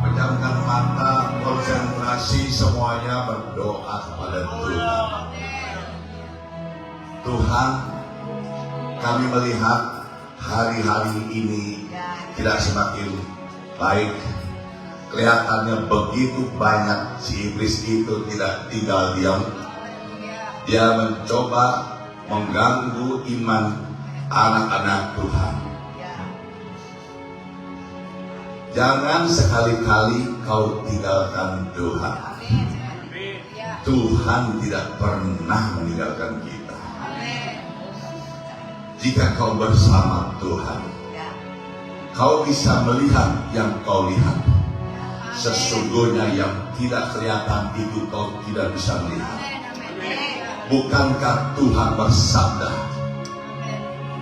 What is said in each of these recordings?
Pejamkan mata, konsentrasi, semuanya berdoa kepada Tuhan. Tuhan, kami melihat hari-hari ini tidak semakin baik. Kelihatannya begitu banyak si iblis itu tidak tinggal diam. Dia mencoba mengganggu iman anak-anak Tuhan. Jangan sekali-kali kau tinggalkan Tuhan. Tuhan tidak pernah meninggalkan kita. Jika kau bersama Tuhan, kau bisa melihat yang kau lihat. Sesungguhnya yang tidak kelihatan itu kau tidak bisa melihat. Bukankah Tuhan bersabda,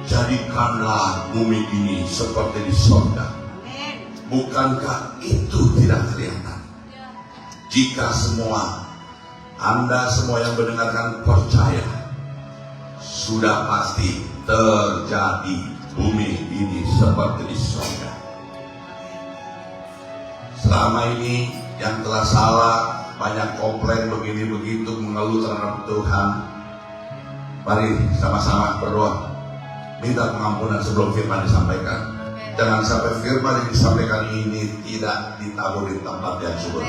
jadikanlah bumi ini seperti di surga. Bukankah itu tidak kelihatan? Jika Anda semua yang mendengarkan percaya, sudah pasti terjadi bumi ini seperti di surga. Selama ini yang telah salah, banyak komplain begini begitu, mengeluh terhadap Tuhan. Mari sama-sama berdoa, minta pengampunan sebelum firman disampaikan. Jangan sampai firman yang disampaikan ini tidak ditabur di tempat yang subur.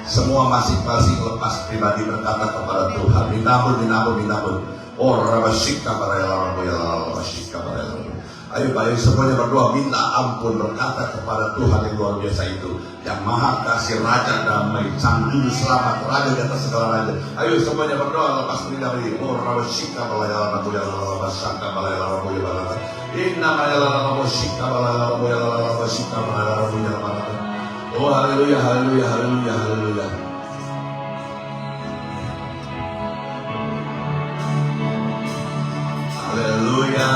Semua masing-masing lepas pribadi berkata kepada Tuhan, minabun. Oh, rabashika barayala rabashika barayala. Ayo baik semuanya berdoa, minta ampun, berkata kepada Tuhan yang luar biasa itu, yang maha kasih, raja damai, sang juru selamat, raja di atas segala raja. Ayo semuanya berdoa, lepas pribadi. Oh, rabashika barayala rabashaka barayala rabashika. Inna mayala rabashika barayala rabashika barayala rabashika. Oh, haleluya, haleluya, haleluya, haleluya. Haleluya.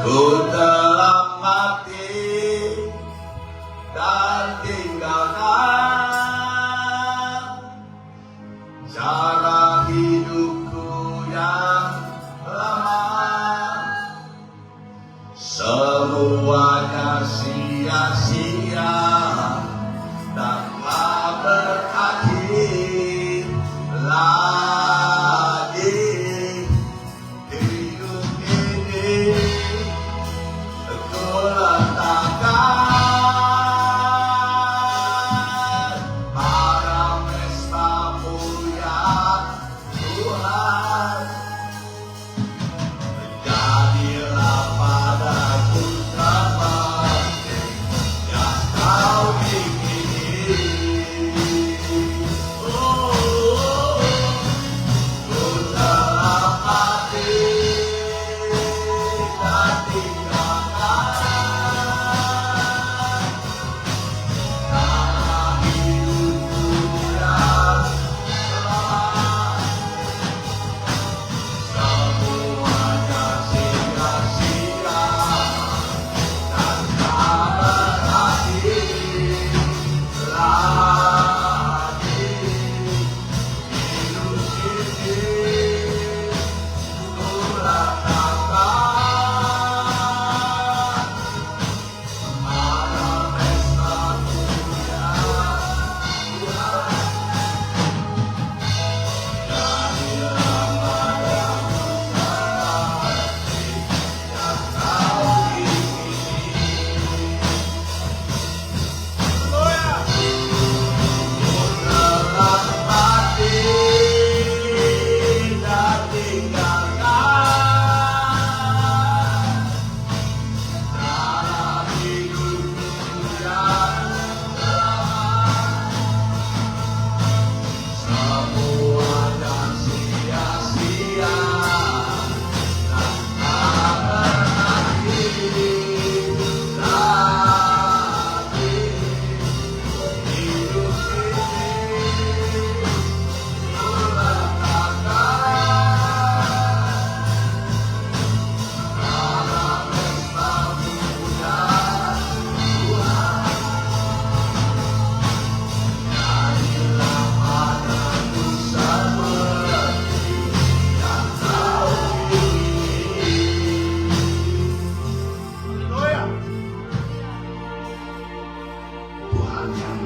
Ku telah mati dan tinggalkan cara hidupku yang lama. Semuanya sia-sia dan tak berakhir lagi. Hidup ini ku letakkan pada pesta-Mu ya Tuhan. Jadilah padaku seperti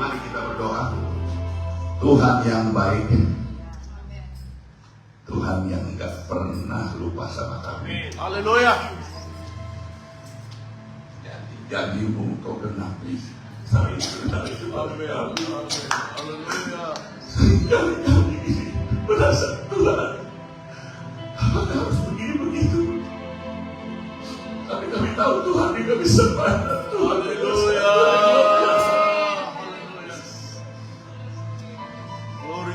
mari kita berdoa. Tuhan yang baik, Tuhan yang enggak pernah lupa sama kami. Haleluya. Janjimu kau genapi. Saya benar itu. Haleluya. Seringkali kami merasa Tuhan, apakah harus begini-begitu? Tapi kami tahu Tuhan juga bisa bantu. Tuhan Haleluya.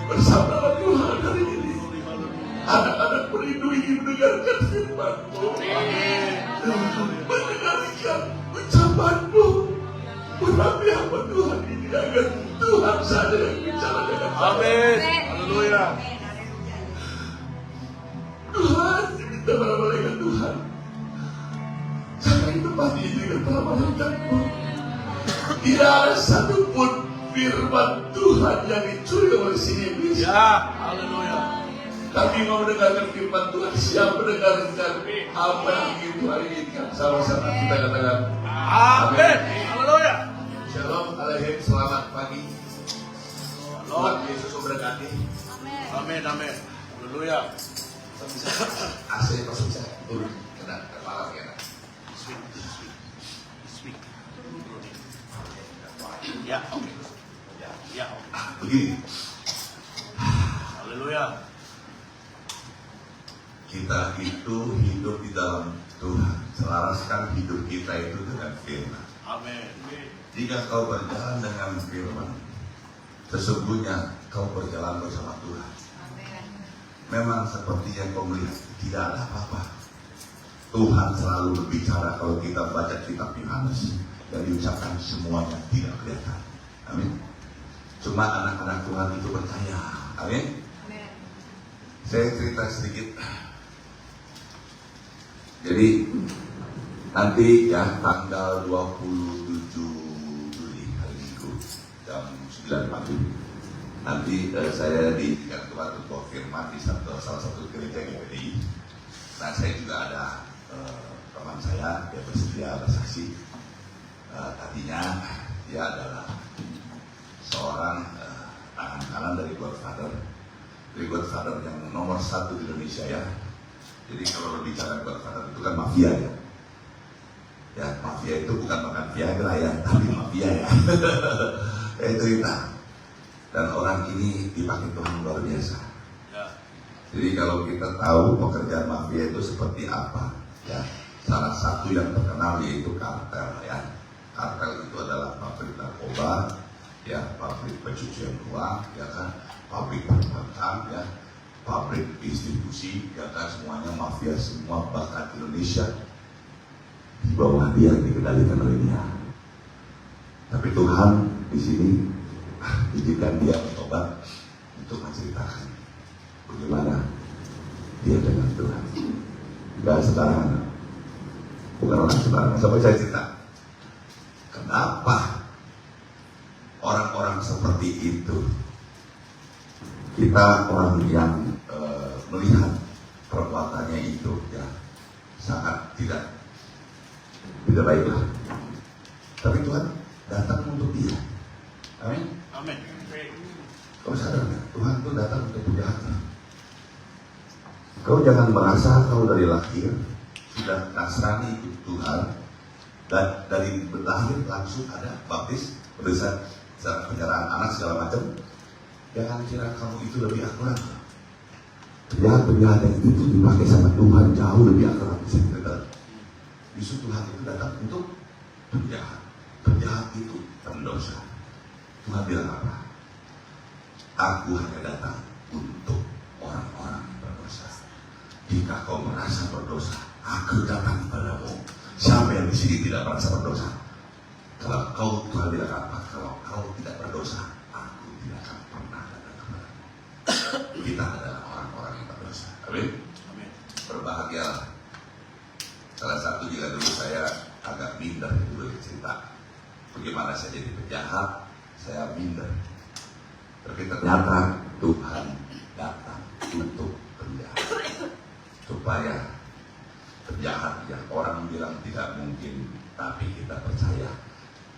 bersama Tuhan hari ini. Anak-anak merindu ingin mendengarkan firman-Mu, mendengarkan ucapan-Mu. Tetapi hamba Tuhan ini agar Tuhan saja yang bicara dengan saya. Amin. Haleluya. Tuhan diminta para malaikat Tuhan, jangan di tempat ini dengan para malaikat-Mu. Tidak ada satupun firman Tuhan yang dicuri oleh si iblis. Ya, haleluya. Kami mau mendengarkan firman Tuhan. Siap mendengarkan apa yang ingin Tuhan inginkan. Sama-sama kita katakan Amin. Haleluya. Shalom alaikum, selamat pagi. Tuhan Yesus memberkati. Amin. Amin. Haleluya. AC masuk saya turun kena kepala kena. Speak. Ya, oke. Ya, oke. Begini, Haleluya. kita itu hidup di dalam Tuhan. Selaraskan hidup kita itu dengan firman. Amin. Jika kau berjalan dengan firman, sesungguhnya kau berjalan bersama Tuhan. Memang seperti yang kau melihat, tidak ada apa-apa. Tuhan selalu berbicara kalau kita baca kitab Yohanes dan diucapkan semuanya tidak kelihatan. Amin. Cuma anak-anak Tuhan itu percaya. Amin. Saya cerita sedikit. Jadi nanti ya tanggal 27 Juli hari Minggu jam 9 pagi. Nanti saya di kantor Ketua Firman di salah satu gereja GPI. Nah saya juga ada teman saya, dia bersedia bersaksi. Tadinya dia adalah seorang tangan kanan dari Godfather yang nomor 1 di Indonesia ya. Jadi kalau berbicara Godfather itu kan mafia ya. Ya mafia itu bukan makan Viagra ya, tapi mafia ya. Cerita. Dan orang ini dipakai Tuhan luar biasa. Ya. Jadi kalau kita tahu pekerjaan mafia itu seperti apa, ya salah satu yang terkenal yaitu kartel ya. Kartel itu adalah pabrik narkoba, ya pabrik pencucian uang, ya kan, pabrik perbankan, ya, pabrik distribusi, ya kan, semuanya mafia semua bahkan Indonesia di bawah dia dikendalikan oleh dia. Tapi Tuhan di sini izinkan dia mencoba untuk menceritakan bagaimana dia dengan Tuhan. Gak sembarangan, bukan orang sembarangan. Sampai saya cerita, kenapa orang-orang seperti itu, kita orang yang melihat perbuatannya itu ya sangat tidak baiklah. Tapi Tuhan datang untuk dia. Amin. Amin. Kau sadar nggak? Tuhan itu datang untuk penjahat. Kau jangan merasa kau dari lahir sudah Nasrani ikut Tuhan dan dari lahir langsung ada baptis, perbedaan penyerahan anak segala macam. Jangan kira kamu itu lebih akurat. Penjahat-penjahat yang itu dipakai sama Tuhan jauh lebih akurat. Justru Tuhan itu datang untuk penjahat. Penjahat itu pendosa. Tuhan bilang apa? Aku hanya datang untuk orang-orang berdosa. Jika kau merasa berdosa, aku datang padamu. Siapa yang di sini tidak merasa berdosa? Kalau kau, Tuhan bilang apa? Kalau kau tidak berdosa, aku tidak akan pernah datang kepadamu. Kita adalah orang-orang yang berdosa. Amin. Amin. Berbahagialah. Salah satu juga dulu saya agak minder dulu cerita. Bagaimana saya jadi penjahat, saya minder. Tapi ternyata Tuhan datang untuk penjahat. Supaya penjahat yang orang bilang tidak mungkin, tapi kita percaya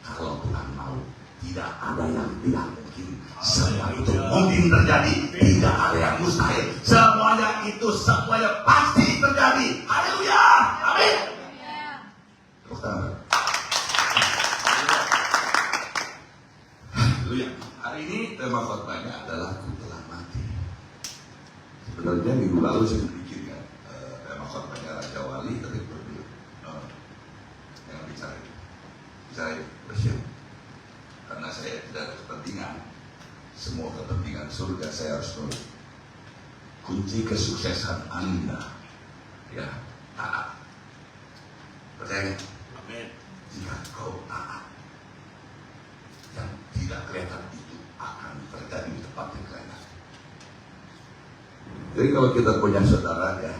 kalau Tuhan mau, tidak ada yang tidak mungkin. Semua itu mungkin terjadi. Tidak ada yang mustahil. Semuanya pasti terjadi. Haleluya. Amin. Tepuk tangan. Haleluya. Hari ini tema khotbahnya adalah Ku telah mati. Sebenarnya minggu lalu saya pikirkan tema khotbahnya Raja Wali, tapi berbeda. Jangan bicara bersyukur. Karena saya tidak ada kepentingan. Semua kepentingan surga saya harus nurut. Kunci kesuksesan Anda, ya, taat. Percaya? Amin. Jika kau taat, yang tidak kelihatan itu akan terjadi di tempat yang kelihatan. Jadi kalau kita punya saudara, ya,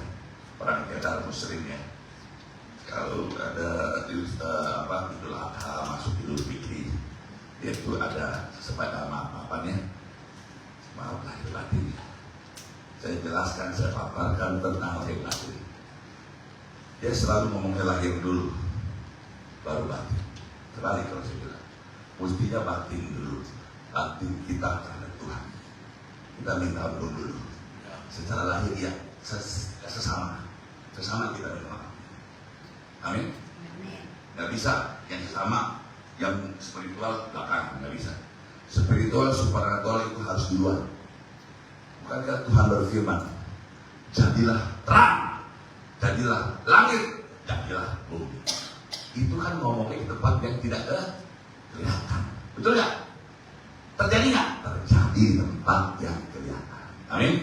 orang Kedar Muslim, ya, kalau ada Idul Adha masuk Idul Fitri, itu ada sepeda maaf-maafannya, maaf lahir batin. Saya jelaskan, saya paparkan tentang lahir batin. Dia selalu ngomongnya lahir dulu, baru batin. Kembali kalau saya bilang, mestinya batin dulu. Batin kita karena Tuhan. Kita minta ampun dulu. Secara lahir ya, sesama kita minta maaf. Amin. Nggak bisa yang sesama. Yang spiritual belakang, nggak bisa. Spiritual, supernatural itu harus duluan. Bukankah Tuhan berfirman, jadilah terang, jadilah langit, jadilah bumi. Itu kan ngomongnya di tempat yang tidak kelihatan. Betul nggak? Terjadi nggak? Terjadi di tempat yang kelihatan. Amin.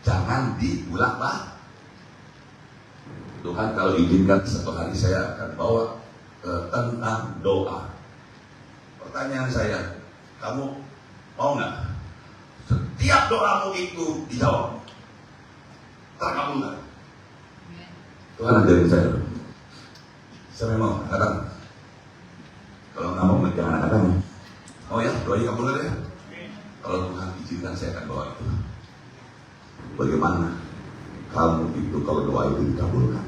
Jangan diulang, Pak. Tuhan kalau izinkan satu hari saya akan bawa tentang doa. Pertanyaan saya, kamu mau nggak setiap doamu itu dijawab? Terkabulkan. Tuhan ajarin saya. Saya mau katakan. Kalau nggak mau jangan katakan. Oh ya, doanya kabul ya. Kalau Tuhan izinkan saya akan bawa itu. Bagaimana kamu itu kalau doa itu dikabulkan?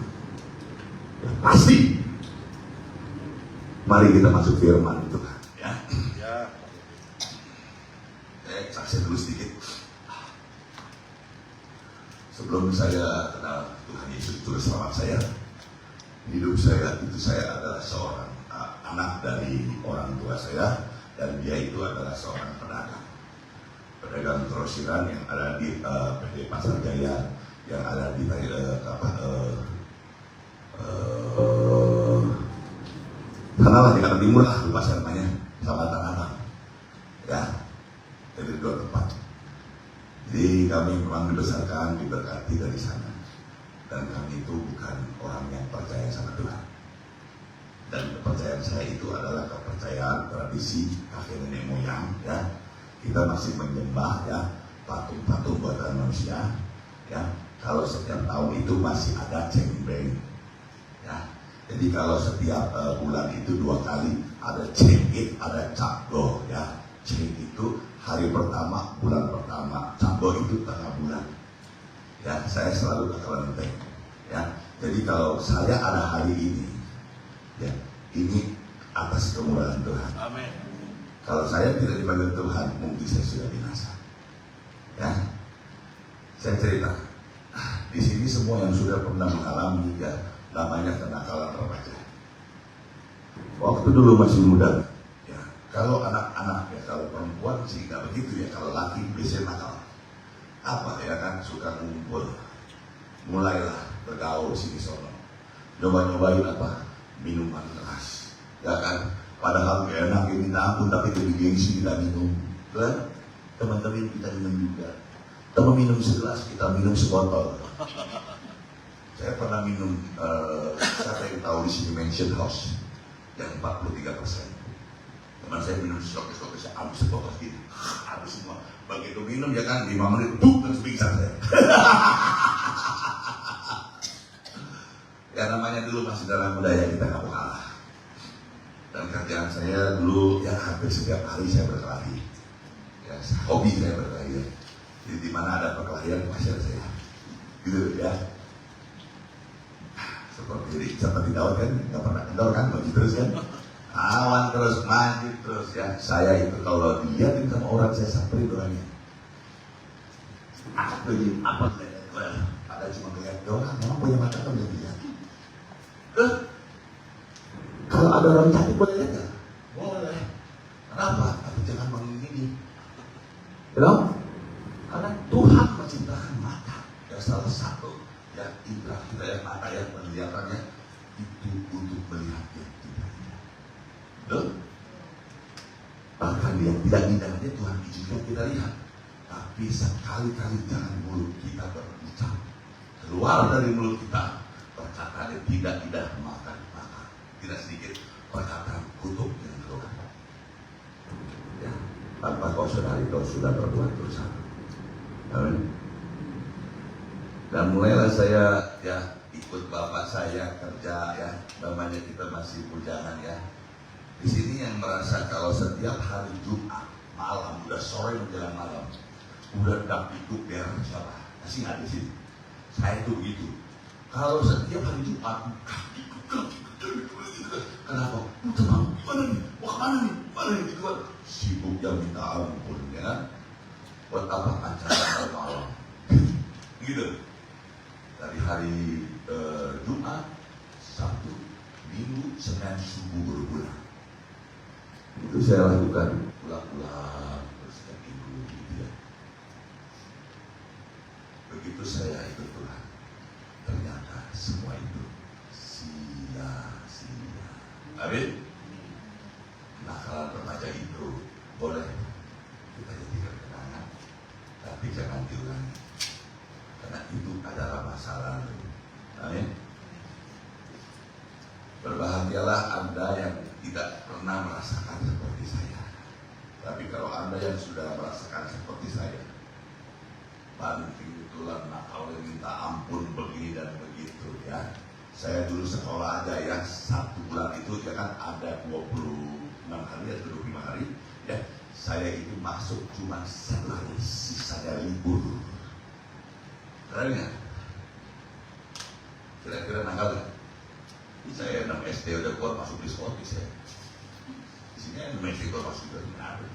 Ya, pasti. Mari kita masuk firman Tuhan, ya. Saya saksi dulu sedikit. Sebelum saya kenal Tuhan Yesus Juru Selamat saya, hidup saya itu saya adalah seorang anak dari orang tua saya, dan dia itu adalah seorang pedagang grosiran yang ada di PD Pasar Jaya, yang ada di Kanalah di Kata Timur lah, lupa saya namanya, sama Tanah, ya, dari dua tempat. Jadi kami memang dibesarkan, diberkati dari sana, dan kami itu bukan orang yang percaya sama Tuhan. Dan kepercayaan saya itu adalah kepercayaan tradisi kakek nenek moyang, ya. Kita masih menyembah, ya, patung-patung buatan manusia, ya. Kalau setiap tahun itu masih ada cengbeng, ya. Jadi kalau setiap bulan itu 2 kali ada cengit, ada cabgo, ya. Cengit itu hari pertama, bulan pertama, cabgo itu tengah bulan. Ya, saya selalu ke kelenteng, ya. Jadi kalau saya ada hari ini, ya, ini atas kemurahan Tuhan. Amin. Kalau saya tidak dipanggil Tuhan, mungkin saya sudah binasa. Ya, saya cerita. Di sini semua yang sudah pernah mengalami, ya, namanya kenakalan remaja. Waktu dulu masih muda, ya, kalau anak-anak, ya, kalau perempuan sih nggak begitu, ya, kalau laki biasanya nakal. Apa, ya kan, suka ngumpul, mulailah bergaul sini sono, nyoba-nyobain apa, minuman keras, ya kan, padahal gak enak, minta ampun, tapi jadi gengsi kita minum, kan, teman-teman kita minum juga, teman minum segelas, kita minum sebotol. Saya pernah minum, siapa yang tahu di sini Mansion House yang 43%. Teman saya minum stok-stok, saya habis sebotol gini, habis semua. Begitu minum, ya kan, 5 menit, terus pingsan saya. Ya namanya dulu masih dalam budaya kita nggak mau kalah. Dan kerjaan saya dulu, ya, hampir setiap hari saya berkelahi. Ya, hobi saya berkelahi. Jadi di mana ada perkelahian pasti ada saya. Gitu, ya. Seperti Daud kan, nggak pernah kendor kan, maju terus kan. Awan terus, maju terus ya. Saya itu kalau dilihatin sama orang, saya samperin orangnya. Apa ada cuma melihat doang, memang punya mata kan udah lihat. Kalau ada orang cantik boleh lihat nggak? Boleh. Kenapa? Tapi jangan mengingini. Belum? Karena Tuhan menciptakan mata. Ya salah satu yang indera kita yang mata yang penglihatannya itu untuk melihat yang tidak indah. Betul? Bahkan yang tidak indahnya Tuhan izinkan kita lihat. Tapi sekali-kali jangan mulut kita berucap. Keluar dari mulut kita perkataan yang tidak indah, maka tidak sedikit perkataan kutuk yang keluar. Ya, tanpa kau sadari kau sudah berbuat dosa. Amin. Dan mulailah saya ya ikut bapak saya kerja ya, namanya kita masih bujangan ya. Di sini yang merasa kalau setiap hari Jumat malam, udah sore menjelang malam, udah dak itu biar siapa? Masih nggak di sini. Saya itu begitu. Kalau setiap hari Jumat, kenapa? Tenang, gimana nih? Wah mana nih? Mana nih? Gitu kan? Sibuk yang minta ampun ya. Buat apa acara malam? Gitu. Dari hari Jumat, Sabtu, Minggu, Senin, subuh berbulan. Itu saya lakukan ulang-ulang setiap minggu gitu ya. Begitu saya ikut Tuhan, ternyata semua itu sia-sia. Amin. Nakalan remaja itu boleh kita jadikan kenangan, tapi jangan diulangi, karena itu adalah masa lalu. Amin. Berbahagialah Anda yang tidak pernah merasakan seperti saya. Tapi kalau Anda yang sudah merasakan seperti saya, banting tulang nakal minta ampun begini dan begitu ya. Saya dulu sekolah aja ya, 1 bulan itu ya kan ada 26 hari atau 25 hari ya. Saya itu masuk cuma 1 hari, sisanya libur. Keren nggak? Kira-kira nakal nggak? Saya 6 SD udah keluar masuk diskotik saya. Di sini ada SD keluar masuk juga nggak ada.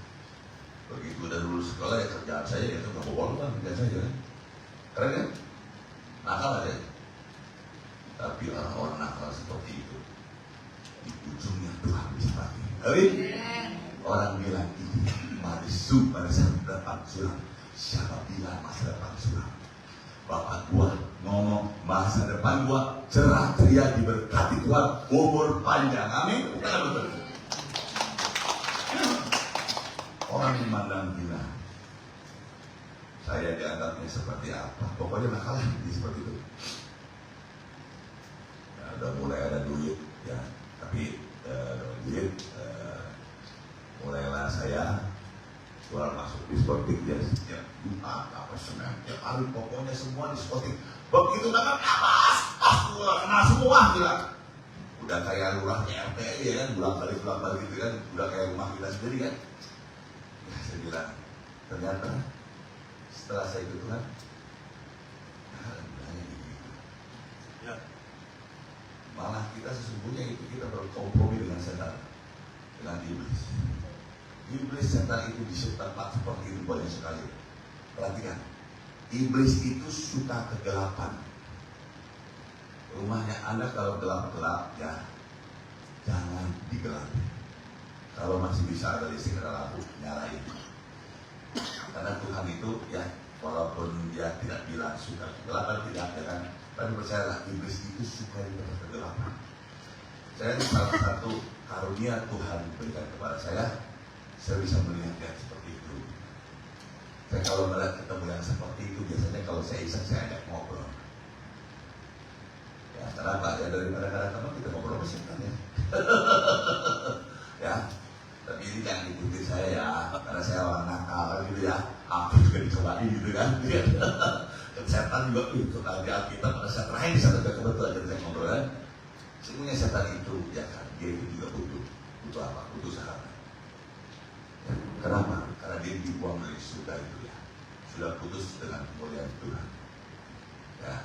Begitu udah lulus sekolah ya kerjaan saya itu nggak boleh lah kerjaan saya kan. Keren kan? Nakal aja. Tapi orang-orang nakal seperti itu di ujungnya Tuhan bisa pakai. Amin. Orang bilang ini marisu pada saat depan suram. Siapa bilang masa depan suram? Bapak gua ngomong masa depan gua cerah ceria diberkati Tuhan, umur panjang. Amin. Betul. Orang memandang gila, saya dianggapnya seperti apa? Pokoknya nakal di seperti itu. Ya, udah mulai ada duit, ya. Tapi duit, mulailah saya keluar masuk diskotik ya setiap Jumat apa Senin, tiap hari pokoknya semua diskotik. Begitu dapat apa? Kena semua gila. Udah kayak lurahnya RT ya kan, pulang balik gitu kan, udah kayak rumah kita sendiri kan. Ya, saya bilang, ternyata setelah saya ikut Tuhan, bilangnya gitu. Ya. Malah kita sesungguhnya itu kita berkompromi dengan setan, dengan iblis. Iblis setan itu di tempat seperti itu banyak sekali. Perhatikan, iblis itu suka kegelapan. Rumahnya Anda kalau gelap-gelap ya jangan digelapi. Kalau masih bisa ada listrik, ada lampu, nyalain. Karena Tuhan itu ya walaupun dia tidak bilang suka kegelapan, tidak ya kan, tapi percayalah iblis itu suka yang kegelapan. Saya salah satu karunia Tuhan berikan kepada saya bisa melihat yang seperti itu. Saya kalau melihat ketemu yang seperti itu biasanya kalau saya iseng saya ajak ngobrol. Ya kenapa? Ya daripada kadang-kadang kita ngobrol sama setan ya. Ya. Tapi ini jangan ikuti saya ya, karena saya orang nakal gitu ya. Aku juga dicobain gitu kan. Dan setan juga itu kalau di Alkitab pada saat terakhir di satu kebetulan jadi saya ngobrol kan. Sebenarnya setan itu ya kan dia itu juga butuh apa? Butuh sahabat. Ya, kenapa? Karena dia dibuang dari surga itu ya. Sudah putus dengan kemuliaan Tuhan. Ya.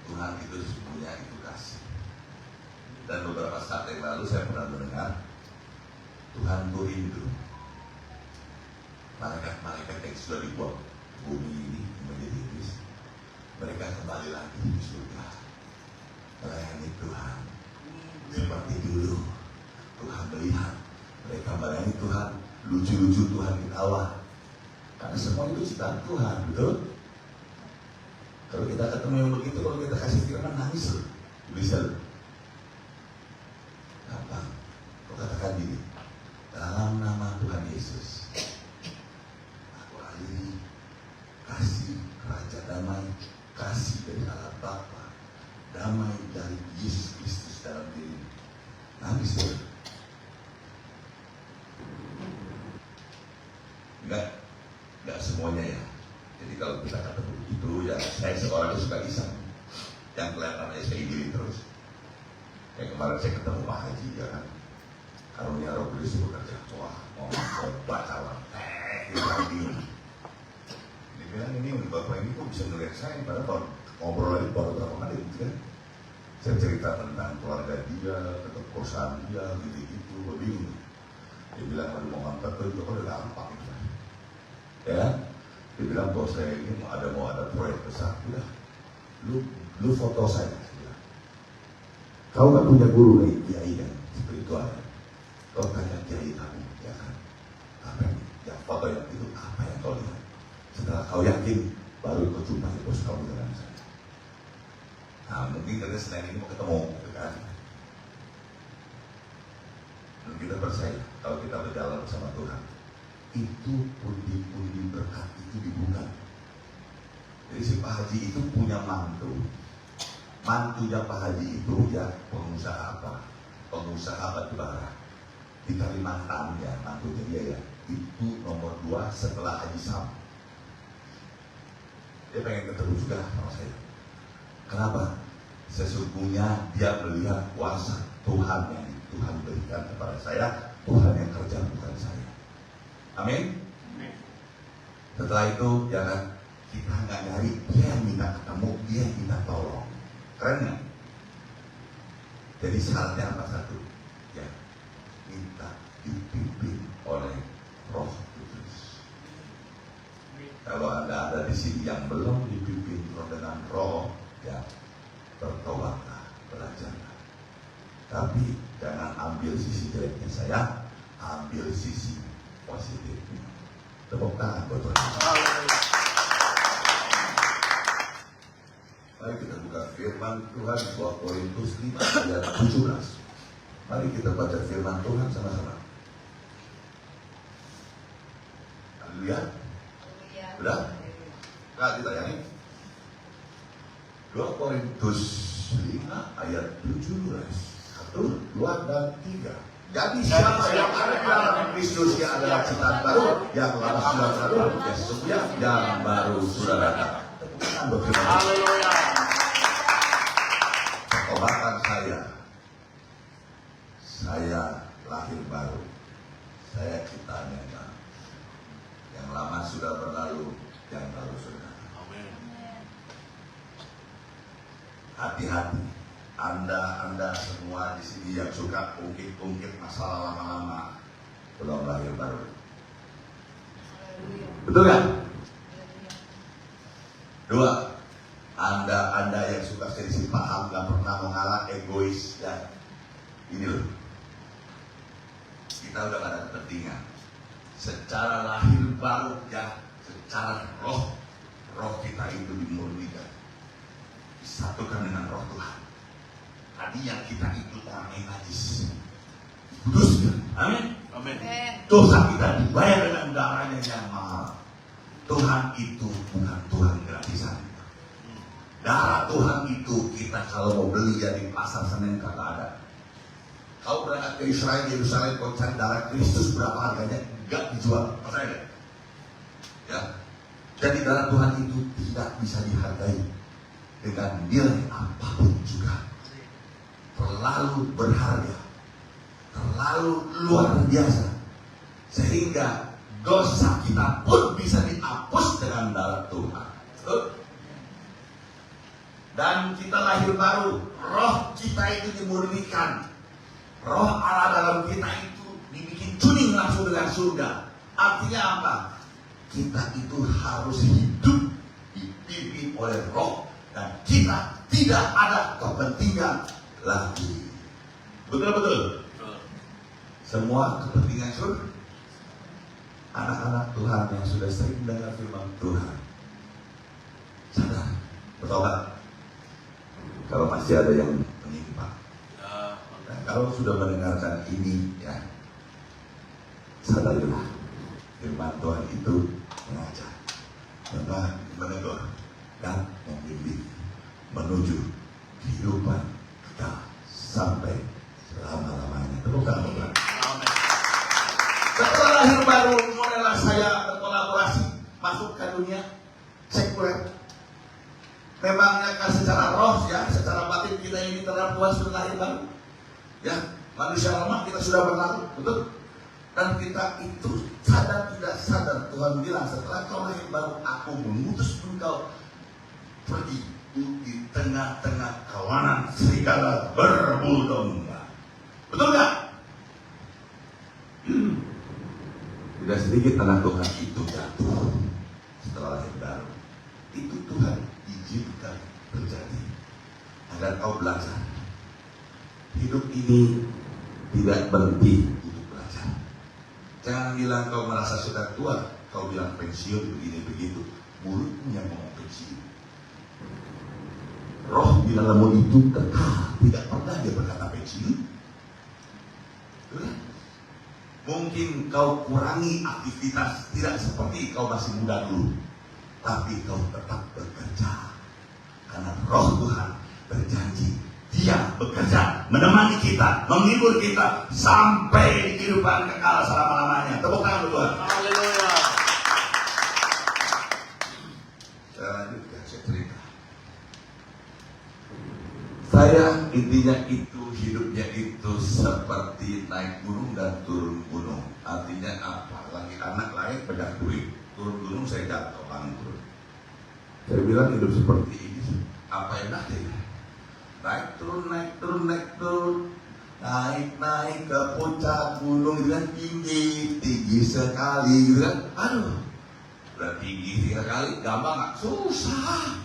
Tuhan itu sesungguhnya itu kasih. Dan beberapa saat yang lalu saya pernah mendengar Tuhan itu rindu malaikat-malaikat yang sudah dibuat bumi ini menjadi iblis, mereka kembali lagi di surga melayani Tuhan seperti dulu. Tuhan melihat mereka melayani Tuhan, lucu-lucu Tuhan ketawa, karena semua itu ciptaan Tuhan, betul? Kalau kita ketemu yang begitu, kalau kita kasih firman nangis loh, bisa loh. Gampang. Kau katakan gini, dalam nama Tuhan Yesus, aku akhiri kasih raja damai, kasih dari Allah Bapa, damai dari Yesus Kristus dalam diri. Nangis loh. Enggak semuanya ya. Jadi kalau kita ketemu begitu, ya saya seorang itu suka iseng. Yang kelihatannya saya iri terus. Kayak kemarin saya ketemu Pak Haji, ya kan. Karunia Roh Kudus bekerja. Wah, mau baca lah. Dia bilang ini Bapak ini kok bisa ngeliat saya, padahal baru ngobrol lagi baru berapa menit gitu kan. Saya cerita tentang keluarga dia, kekosan dia, gitu-gitu, bingung. Dia bilang kalau mau ngangkat itu kok udah gampang gitu. Ya, dia bilang bos saya ini mau ada proyek besar, udah, lu foto saya. Kau kan punya guru nih, kiai kan, spiritual. Kau tanya kiai kamu, ya kan, apa yang foto yang itu apa yang kau lihat? Setelah kau yakin, baru kau jumpa bos kamu dengan saya. Nah, mungkin kita selain ini mau ketemu, gitu kan? Dan kita percaya kalau kita berjalan bersama Tuhan, itu pundi-pundi berkat itu dibuka. Jadi si Pak Haji itu punya mantunya Pak Haji itu ya pengusaha apa? Pengusaha batubara di Kalimantan ya, mantunya dia ya. Itu nomor 2 setelah Haji Sam. Dia pengen ketemu juga sama saya. Kenapa? Sesungguhnya dia melihat kuasa Tuhan yang Tuhan berikan kepada saya, Tuhan yang kerja bukan saya. Amin. Setelah itu jangan kita nggak nyari, dia yang minta ketemu, dia yang minta tolong. Keren nggak? Jadi syaratnya apa satu? Ya, minta dipimpin oleh Roh Kudus. Kalau Anda ada di sini yang belum dipimpin dengan Roh, ya bertobatlah, belajarlah. Tapi jangan ambil sisi jeleknya saya, ambil sisi positifnya. Tepuk tangan buat Tuhan. Mari kita buka firman Tuhan 2 Korintus 5 ayat 17. Mari kita baca firman Tuhan sama-sama. Lihat, udah? Nah, kita yang ini 2 Korintus 5 ayat 17. 1, 2, dan 3. Jadi siapa yang ada di dalam Kristus dia adalah ciptaan baru, yang lama sudah berlalu, ya sesungguhnya yang baru sudah datang. Haleluya. Pertobatan saya lahir baru, saya ciptaan yang baru. Yang lama sudah berlalu, yang baru sudah datang. Amin. Hati-hati. Anda semua di sini yang suka ungkit-ungkit masalah lama-lama, belum lahir baru. Betul kan? 2, Anda yang suka selisih paham, gak pernah mengalah, egois, ya ini loh, kita udah gak ada kepentingan. Secara lahir baru, ya secara roh kita itu dimurnikan, disatukan dengan roh Tuhan. Tadinya kita itu orang yang najis, kudus, amin. Amin. Dosa kita dibayar dengan darahnya yang mahal. Tuhan itu bukan Tuhan gratisan. Darah Tuhan itu kita kalau mau beli ya di pasar Senen kagak ada. Kau berangkat ke Israel, Yerusalem, kau cari darah Kristus berapa harganya? Enggak dijual, percaya gak? Ya. Jadi darah Tuhan itu tidak bisa dihargai dengan nilai apapun juga. Terlalu berharga, terlalu luar biasa, sehingga dosa kita pun bisa dihapus dengan darah Tuhan. dan kita lahir baru. Roh kita itu dimurnikan. Roh Allah dalam kita itu dibikin tuning langsung dengan surga. Artinya apa? Kita itu harus hidup dipimpin oleh roh. Dan kita tidak ada kepentingan lagi. Betul-betul. Semua kepentingan surga. Anak-anak Tuhan yang sudah sering mendengar firman Tuhan, sadar, bertobat. Kalau masih ada yang menyimpang, dan kalau sudah mendengarkan ini, ya, sadarilah firman Tuhan itu mengajar, menegur, dan membimbing menuju kehidupan kita sampai selama-lamanya. Tepuk tangan Tuhan. Setelah lahir baru, mulailah saya berkolaborasi masuk ke dunia sekuler. Memangnya kan secara roh, ya, secara batin kita ini terhadap Tuhan sudah lahir baru. Ya, manusia lama kita sudah berlalu, betul? Dan kita itu sadar tidak sadar, Tuhan bilang setelah kau lahir baru, aku mengutus engkau pergi di tengah-tengah kawanan serigala berbulu domba. Betul nggak? Tidak sedikit anak Tuhan itu jatuh setelah lahir baru. Itu Tuhan izinkan terjadi agar kau belajar. Hidup ini tidak berhenti untuk belajar. Jangan bilang kau merasa sudah tua, kau bilang pensiun begini begitu. Mulutmu yang mau pensiun. Roh di dalammu itu kekal, tidak pernah dia berkata pensiun. Mungkin kau kurangi aktivitas, tidak seperti kau masih muda dulu, tapi kau tetap bekerja. Karena roh Tuhan berjanji, dia bekerja, menemani kita, menghibur kita, sampai di kehidupan kekal selama-lamanya. Tepuk tangan Tuhan. Haleluya. Saya lanjut ya, saya cerita. Saya intinya itu, hidupnya itu seperti naik gunung dan turun gunung. Artinya apa? Lagi anak lahir banyak duit, turun gunung saya jatuh langsung. Saya bilang hidup seperti ini, apa yang nanti? Naik turun, naik turun, naik turun, naik ke puncak gunung gitu kan, tinggi sekali gitu kan. Aduh, udah tinggi 3 kali, gampang nggak? Susah.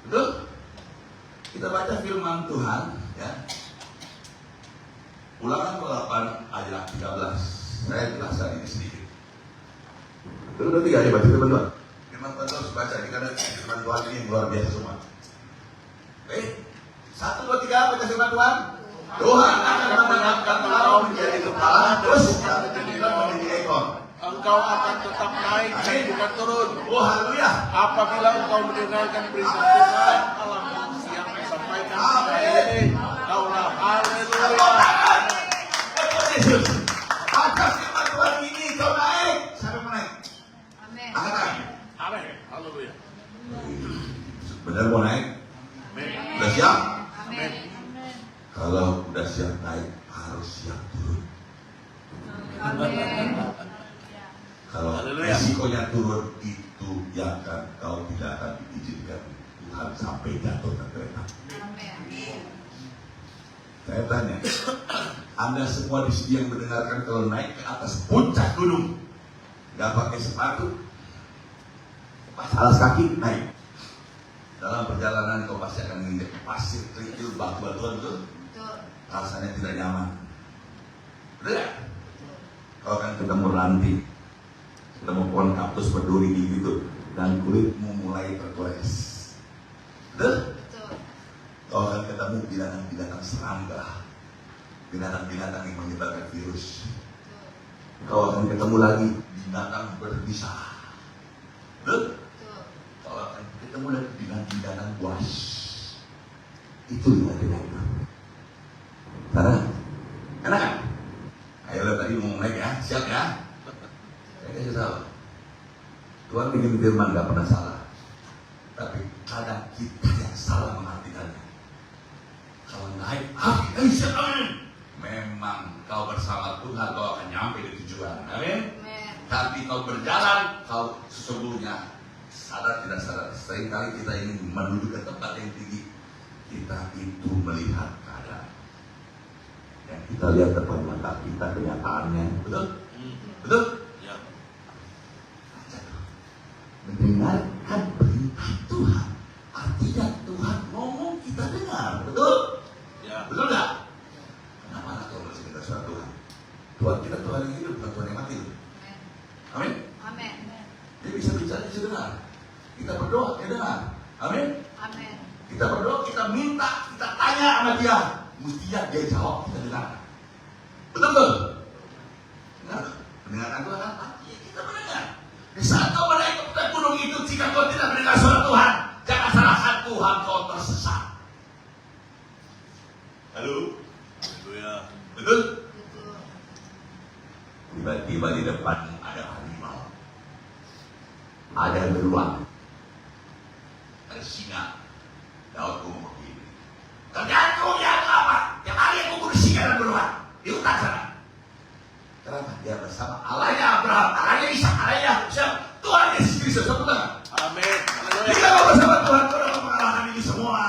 Betul? Kita baca firman Tuhan, ya. Ulangan ke-8 ayat 13. Saya jelaskan ini sedikit. Itu udah 3 ya, baca firman Tuhan. Firman Tuhan harus baca, ini karena firman Tuhan ini yang luar biasa semua. 1, 2, 3, baca firman Tuhan. Tuhan akan menetapkan engkau menjadi kepala, terus menjadi ekor. Engkau akan tetap naik dan bukan turun. Oh, haleluya. Apabila engkau mendengarkan berita Tuhan Allahmu yang disampaikan kepada ini, kaulah haleluya. Yesus, atas firman Tuhan ini kau naik. Siapa yang mau naik? Amin. Angkat tangan. Amin. Haleluya. Benar mau naik? Amin. Udah siap? Amin. Kalau udah siap naik, harus siap turun. Amin. Kalau Haleluya. resikonya turun, itu yang kau tidak akan diizinkan Tuhan sampai jatuh ke kereta. Amin. Saya tanya, Anda semua di sini yang mendengarkan kalau naik ke atas puncak gunung, nggak pakai sepatu, pas alas kaki naik. Dalam perjalanan kau pasti akan menginjak pasir, kerikil, batu-batuan itu, Betul. rasanya tidak nyaman. Betul ya? Kau akan ketemu ranting, ketemu pohon kaktus berduri gitu, dan kulitmu mulai tergores. Betul? Betul. Kau akan ketemu binatang-binatang serangga, binatang-binatang yang menyebarkan virus. Kau akan ketemu lagi binatang berbisa. Betul? Betul. Kau akan ketemu lagi binatang buas. Itu yang ada itu. Karena enak kan? Ayo lo tadi mau naik ya, siap ya? Saya kasih tahu. Tuhan bikin firman gak pernah salah. Tapi kadang kita yang salah mengartikannya. Kalau naik, amin. Memang kau bersama Tuhan, kau akan nyampe di tujuan. Amin. Amin. Tapi kau berjalan, kau sesungguhnya sadar tidak sadar, seringkali kita ingin menduduki tempat yang tinggi. Kita itu melihat keadaan. Yang kita lihat depan mata kita kenyataannya, betul? Betul? Ya. Mendengarkan perintah Tuhan, artinya Tuhan ngomong kita dengar, betul? Ya. Betul nggak? Kenapa anak Tuhan masih dengar suara Tuhan? Tuhan kita Tuhan yang hidup, bukan Tuhan yang mati. Amin. Amin. Dia bisa bicara, bisa dengar. Kita berdoa, dia dengar. Amin. Amin. Kita berdoa, kita minta, kita tanya sama dia. Mestinya dia jawab, kita dengar. Betul betul? Dengar? Mendengarkan Tuhan apa? Ya, kita mendengar. Di saat kau menaik ke gunung itu, jika kau tidak mendengar suara Tuhan, jangan salahkan Tuhan, kau tersesat. Halo? Haleluya. Betul? Betul. Tiba-tiba di depanmu ada harimau, ada beruang, ada singa. Daud ngomong begini, kerjaanku yang apa? Yang hari aku bunuh singa dan beruang di hutan sana. Kenapa? Dia bersama Allahnya Abraham, Allahnya Ishak, Allahnya Yakub, Tuhan Yesus Kristus. Amin. Jika kau bersama Tuhan, kau dapat mengalahkan ini semua.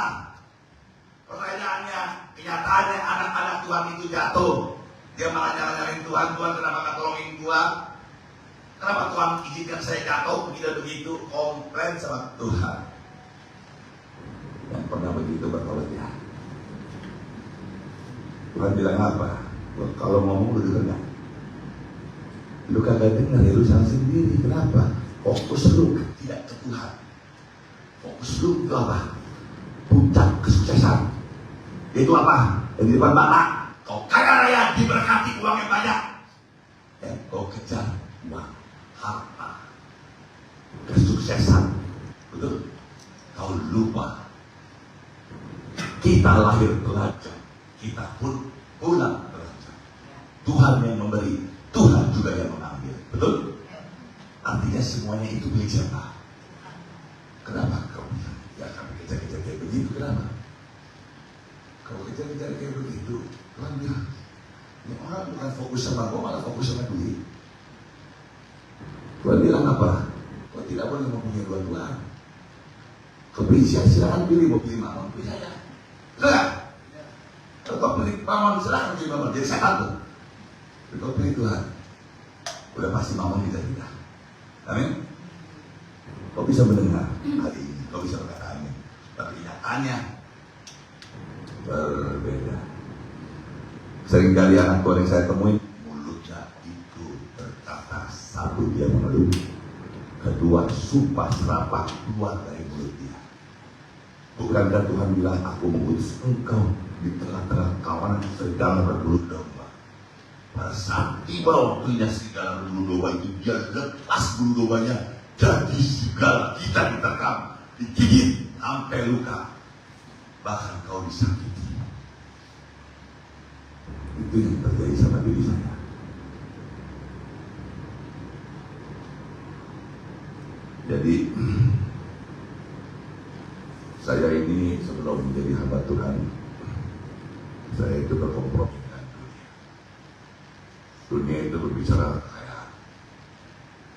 Pertanyaannya, kenyataannya anak-anak Tuhan itu jatuh. Dia malah nyalahin Tuhan. Tuhan kenapa nggak tolongin gua? Kenapa Tuhan izinkan saya jatuh? Begitu komplain sama Tuhan. Yang pernah begitu berkelebihan. Tuhan bilang apa? Kalau ngomong lu dengar nggak? Lu kagak dengar ya, lu salah sendiri. Kenapa? Fokus lu tidak ke Tuhan. Fokus lu itu apa? Puncak kesuksesan. Itu apa? Yang di depan mata. Kau kaya raya, diberkati, uang yang banyak. Dan kau kejar uang, harta, kesuksesan. Betul? Kau lupa. Kita lahir pelajar, kita pun pulang pelajar. Tuhan yang memberi, Tuhan juga yang mengambil. Betul? Artinya semuanya itu milik siapa? Kenapa kau bilang, ya kami kejar-kejar kayak begitu? Kenapa? Kau kejar-kejar kayak begitu, Tuhan bilang, ini orang bukan fokus sama kau, malah fokus sama duit. Tuhan bilang apa? Kau tidak boleh mempunyai dua Tuhan. Kau pilih silakan pilih, mau pilih mamon, pilih saya. Enggak? Kalau kau pilih mamon, silakan pilih mamon, jadi setan tuh. Tapi kau pilih Tuhan, udah pasti mamon kita. Amin. Kau bisa mendengar hari ini, kau bisa berkata amin. Tapi kenyataannya berbeda. Seringkali anak Tuhan yang saya temui, mulutnya itu berkata, satu dia mengeluh, kedua sumpah serapah keluar dari mulut dia. Bukankah Tuhan bilang, aku mengutus engkau di tengah-tengah kawanan serigala berbulu domba. Pada saat tiba waktunya serigala berbulu domba itu, dia lepas bulu dombanya, jadi serigala kita diterkam, digigit sampai luka, bahkan kau disakiti. Itu yang terjadi sama diri saya. Jadi saya ini sebelum menjadi hamba Tuhan, saya itu berkompromi dengan dunia. Dunia itu berbicara kayak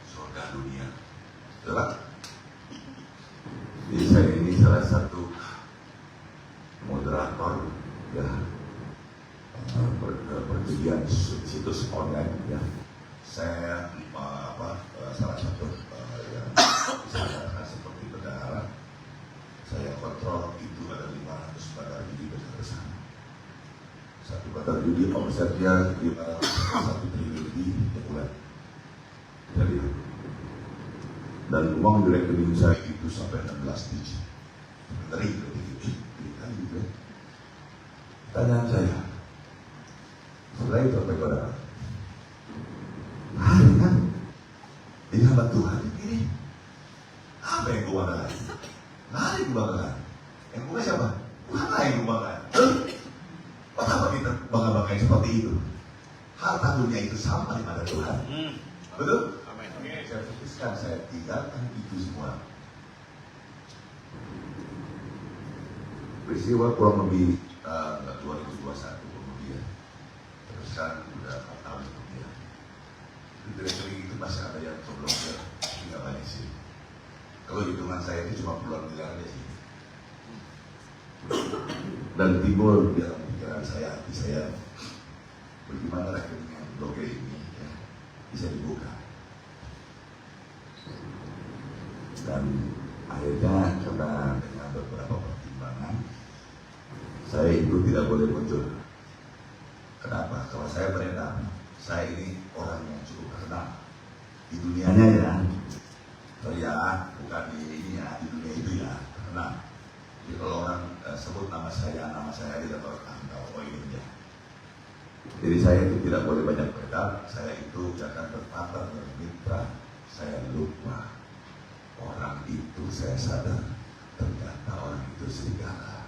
surga dunia, betul? Jadi saya ini salah satu moderator ya perjudian situs online ya. Saya salah satu yang saya seperti bendahara. Saya kontrol itu ada 500 bandar judi besar-besar. Satu bandar judi omsetnya 1 triliun lebih per bulan. Jadi, dan uang di rekening saya itu sampai 16 digit. Ngeri begitu. Kan gitu. Tanyaan saya, setelah itu apa yang dapat? Hari kan? Jadi hamba Tuhan ini apa yang gue banggakan? Nggak ada yang banggakan. Yang gue siapa? Tuhan lah yang gue banggakan. Kenapa kita bangga-banggain seperti itu? Harta dunia itu sama daripada Tuhan. Betul? Amin. Saya fokuskan, saya tinggalkan itu semua. Peristiwa kurang lebih 2021 kemudian. Terus sekarang udah 4 tahun kemudian. Itu dari sering itu masih ada yang sebelumnya tidak banyak sih. Menurut hitungan saya itu cuma puluhan miliar aja sih. Dan timbul di dalam pikiran saya, hati saya, bagaimana rekening blok ini ya, bisa dibuka. Dan akhirnya karena dengan beberapa pertimbangan, saya itu tidak boleh muncul. Kenapa? Kalau saya beredar, saya ini orang yang cukup terkenal di dunianya ya. Oh ya, bukan di ini ya, di dunia itu ya, terkenal. Jadi kalau orang sebut nama saya tidak tahu oh ini dia. Jadi saya itu tidak boleh banyak beredar, saya itu jangan berpartner bermitra, saya lupa. Orang itu saya sadar, ternyata orang itu serigala.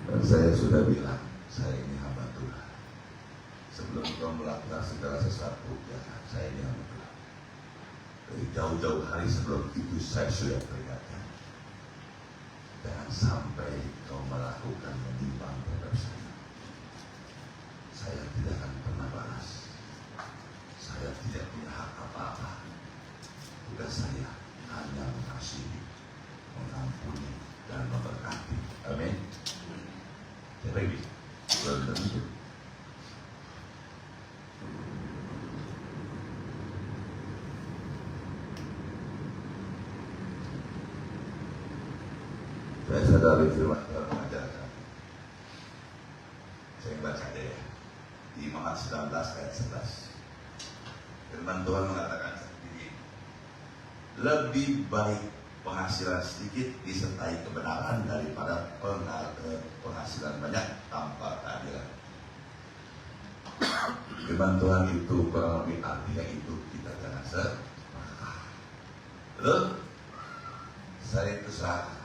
Dan saya sudah bilang, saya ini hamba Tuhan. Sebelum kau melakukan segala sesuatu, ya saya ini hamba Tuhan. Dari jauh-jauh hari sebelum itu saya sudah peringatkan. Jangan sampai kau melakukan menyimpang terhadap saya. Saya tidak akan pernah balas. Saya tidak punya hak apa-apa. Tugas saya hanya mengasihi, mengampuni, dan memberkati. Amin. Jadi, belum tentu. Saya sadari firman Tuhan mengajarkan. Saya baca deh ya. Di Imamat 19 ayat 11. Firman Tuhan mengatakan seperti ini. Lebih baik penghasilan sedikit disertai kebenaran daripada penghasilan banyak tanpa keadilan. Firman Tuhan itu kurang lebih artinya itu kita jangan serakah. Betul? Saya itu salah.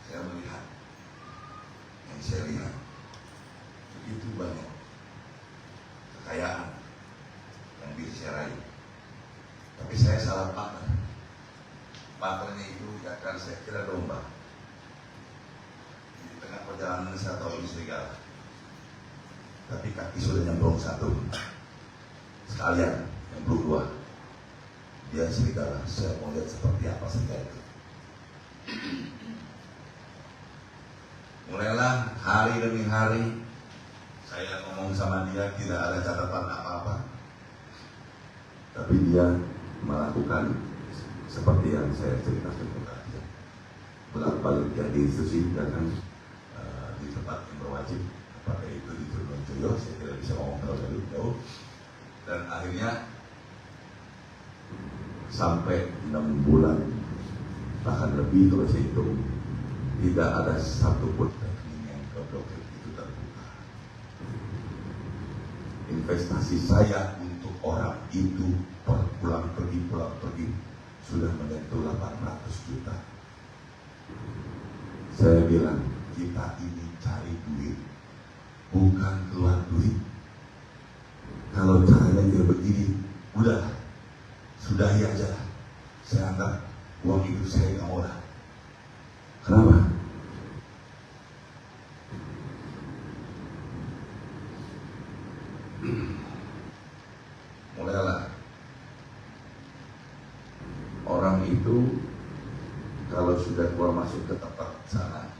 Saya melihat, yang saya lihat begitu banyak kekayaan yang bisa saya raih. Tapi saya salah partner. Partnernya itu akan saya kira domba. Di tengah perjalanan saya tahu ini serigala. Tapi kaki sudah nyemplung satu. Sekalian nyemplung dua. Dia serigala. Saya mau lihat seperti apa serigala itu. Mulailah hari demi hari saya ngomong sama dia, tidak ada catatan apa-apa. Tapi dia melakukan seperti yang saya ceritakan kepada dia. Bolak-balik dia diinstruksikan di tempat yang berwajib, apakah itu di Trunojoyo, saya tidak bisa ngomong terlalu jauh. Dan akhirnya sampai 6 bulan, bahkan lebih kalau saya hitung, tidak ada satupun rekening yang keblokir itu terbuka. Investasi saya untuk orang itu pulang pergi sudah menyentuh 800 juta. Saya bilang kita ini cari duit, bukan keluar duit. Kalau caranya dia begini, udah sudahi aja. Saya anggap uang itu saya nggak mau dah. Kenapa? Mulailah orang itu kalau sudah keluar masuk ke tempat sana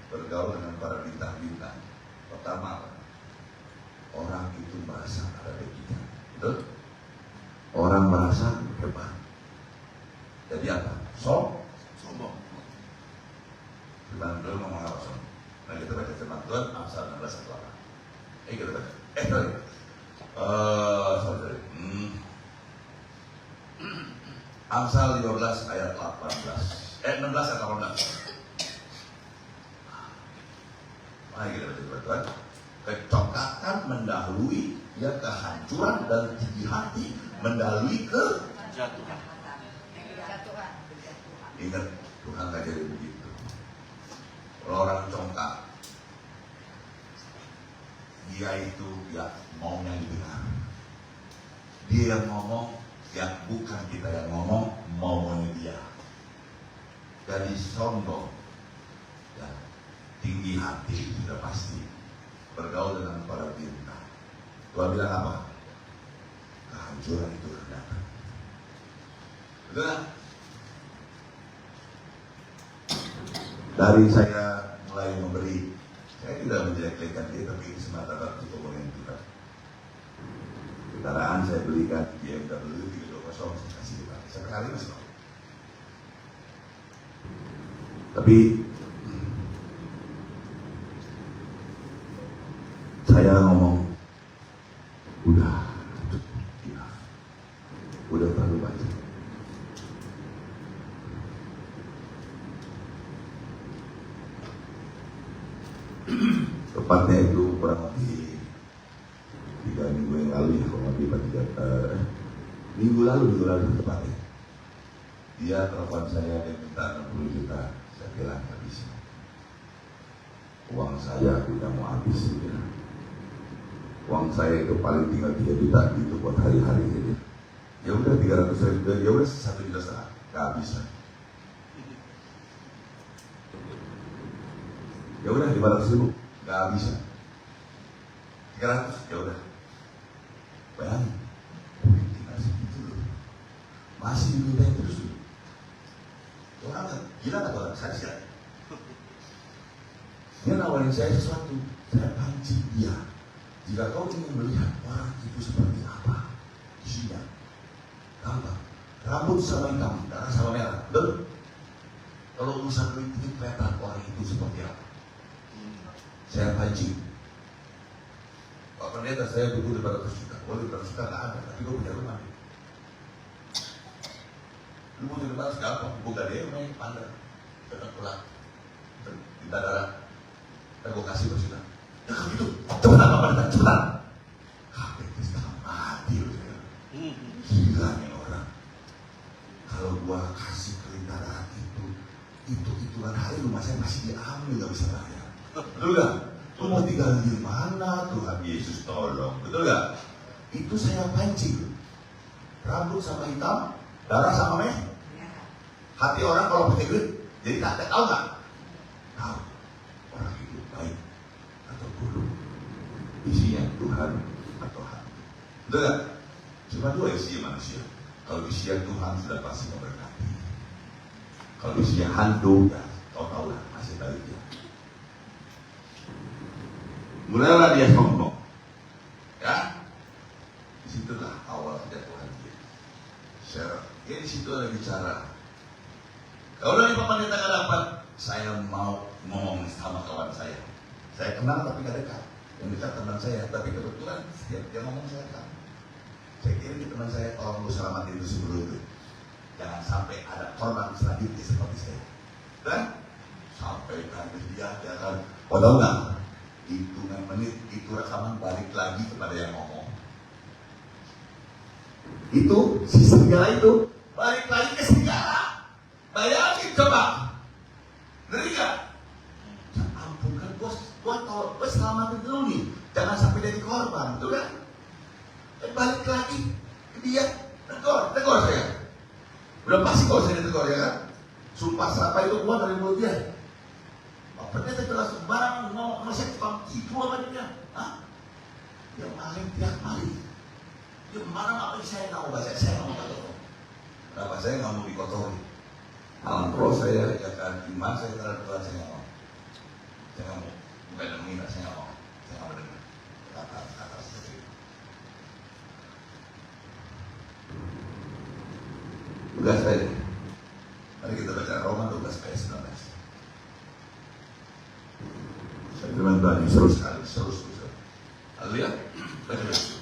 bergaul dengan para bintang-bintang, pertama orang itu merasa ada begitu, betul? Orang merasa hebat. Jadi apa? Sombong. Firman Tuhan ngomong apa sombong? Nah kita baca firman Tuhan Amsal 16 ayat 8. Kita baca. Sorry. Amsal 15 ayat 18. 16 ayat 18. Mari kita baca firman Tuhan. Kecongkakan mendahului ya kehancuran dan tinggi hati mendahului Jatuhan. Ingat Tuhan gak jadi begitu. Kalau orang congkak, dia itu ya maunya didengar. Dia yang ngomong, ya bukan kita yang ngomong, maunya dia. Jadi sombong, ya tinggi hati sudah pasti. Bergaul dengan para bintang. Tuhan bilang apa? kehancuran itu akan datang. Betul kan? Dari saya mulai memberi, saya tidak menjelek-jelekan dia, tapi semata-mata untuk kemuliaan Tuhan. Kendaraan saya belikan BMW 320, saya kasih dia pakai. Sampai hari masih mau. Tapi saya ngomong, udah terlalu banyak. Tepatnya itu kurang lebih 3 minggu yang lalu ya, kurang lebih minggu lalu tepatnya. Dia telepon saya, dia minta 60 juta. Saya bilang nggak bisa. Uang saya tidak mau habis. Ya. Uang saya itu paling tinggal 3 juta itu buat hari-hari ini. Ya udah 300.000, ya udah 1,5 juta, nggak bisa. Ya udah 500.000, nggak bisa. 300, ya udah. Bayangin, tinggal segitu loh. Masih dimintain terus loh. Orang kan gila nggak orang saya. Dia nawarin saya sesuatu, saya pancing dia. Jika kau ingin melihat orang itu seperti apa, isinya, tambah rambut sama hitam, darah sama merah, betul? Kalau urusan duit itu kelihatan orang itu seperti apa. Saya pancing. Pak Pendeta, saya butuh 500 juta. Oh, 500 juta nggak ada, tapi gue punya rumah. Lu butuh 500 gampang, buka dia main pandang, tetap pulang, minta darah, dan gue kasih berjuta. Ya kalau gitu, cepetan Pak Pendeta, cepetan. HP itu setengah mati loh saya. Gila nih orang. Kalau gue kasih perintah darah itu kan hari rumah saya masih diambil, nggak bisa bayar. Betul gak? Lu mau tinggal di mana? Tuhan Yesus tolong, betul gak? Itu saya pancing. Rambut sama hitam, darah sama merah. Hati orang kalau pakai duit, jadi tak tahu nggak? Tahu orang itu baik atau buruk, isinya Tuhan atau hantu. Betul gak? Cuma dua isinya manusia. Kalau isinya Tuhan sudah pasti memberkati. Kalau isinya hantu, ya tahu lah masih baliknya. Mulailah dia sombong, ya. Disitulah awal kejatuhan dia. Dia di situ ada bicara. Kalau dari Pak Pendeta nggak dapat, saya mau ngomong sama kawan saya. Saya kenal tapi nggak dekat. Yang dekat teman saya, tapi kebetulan setiap dia ngomong saya kan. Saya kirim ke teman saya, tolong lu selamatin itu sebelum itu. Jangan sampai ada korban selanjutnya seperti saya. Dan sampai kali dia kan, oh tahu nggak? Hitungan menit itu rekaman balik lagi kepada yang ngomong. Itu si serigala itu balik lagi ke serigala. Bayangin coba, ngeri gak? Ya ampun kan gua tahu, gua selamatin dulu nih, jangan sampai jadi korban, betul kan? Balik lagi ke dia, tegur saya. Udah pasti kalau saya ditegur ya kan? Sumpah serapa itu keluar dari mulut dia. Pak Pendeta jelas sembarang mau masih tukang tipu apa dia? Hah? Dia maling tiap maling. Dia marah apa saya nggak mau baca, saya nggak mau baca. Kenapa saya nggak mau dikotori? Kalau saya akan iman saya terhadap Tuhan, saya nggak mau. Saya nggak mau. Bukan yang mengira, saya nggak mau. Saya nggak mau dengar kata seperti itu. Tugas saya. Mari kita baca Roma 12 ayat 19. Firman Tuhan ini seru sekali, seru. Haleluya. Baca dulu.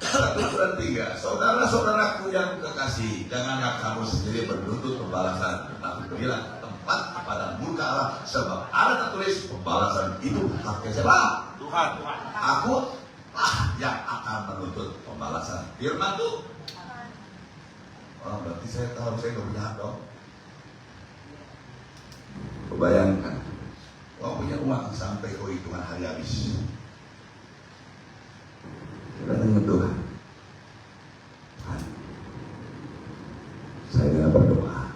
1-3. Saudara-saudaraku yang kekasih, janganlah kamu sendiri bernuntut pembalasan, tetapi berilah tempat kepada murka Allah, sebab ada tertulis pembalasan itu haknya siapa? Tuhan. Aku yang akan menuntut pembalasan. Firman itu. Oh, berarti saya tahu saya nggak punya hak dong. Bayangkan, kau punya uang sampai kau hitungan hari habis. Kita dengan Tuhan. Tuhan, saya dengan berdoa,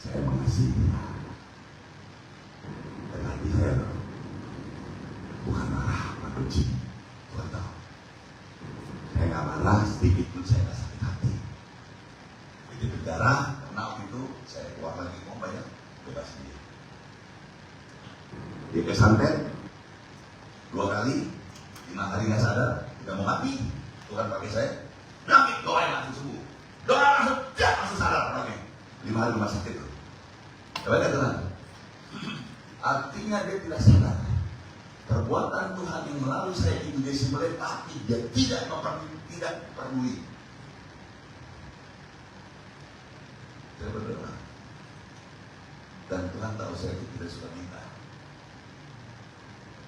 saya mengasihi dia. Dan hati saya bukan marah, benci. Tuhan tahu. Saya nggak marah. sedikit pun saya nggak sakit hati. Di penjara, karena waktu itu saya keluar lagi mau banyak bebas dia. Dia ke santet 2 kali, 5 hari nggak sadar, tidak mau mati. Tuhan pakai saya, berangkat doa langsung sembuh, doa langsung sadar orangnya. 5 hari rumah sakit itu. Coba lihat Tuhan. Artinya dia tidak sadar perbuatan Tuhan yang melalui saya itu dia sembelih, tapi dia tidak peduli. Saya berdoa, dan Tuhan tahu saya itu tidak suka minta,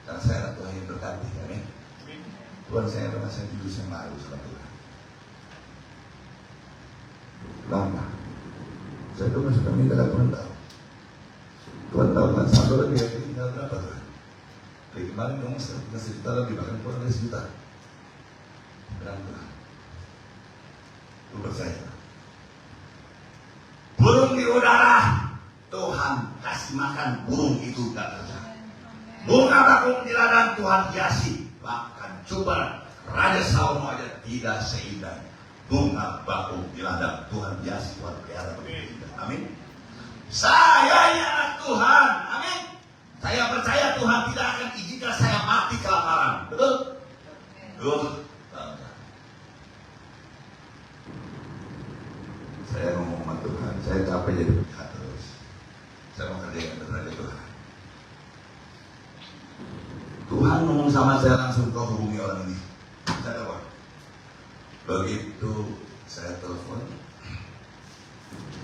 karena saya anak Tuhan yang berkati, amin. Tuhan saya adalah saya tidur saya malu sama Tuhan. Lama, saya itu masih suka minta, dan Tuhan tahu. Tuhan tahu kan satu lagi ya, tinggal berapa Tuhan? Dari kemarin kamu kasih juta lagi, bahkan kurang dari 1 juta. Benar Tuhan, lu percaya? Burung di udara, Tuhan kasih makan burung itu gak kerja. Bunga bakung di ladang Tuhan hiasi, bahkan coba Raja Salomo aja tidak seindah bunga bakung di ladang Tuhan hiasi, Tuhan pelihara begitu indah. Amin. Saya ini anak Tuhan, amin. Saya percaya Tuhan tidak akan izinkan saya mati kelaparan, betul? Betul. Saya ngomong sama Tuhan, saya capek jadi penjahat terus. Saya mau kerja yang benar aja Tuhan. Tuhan ngomong sama saya langsung, kau hubungi orang ini. Saya telepon. Begitu saya telepon,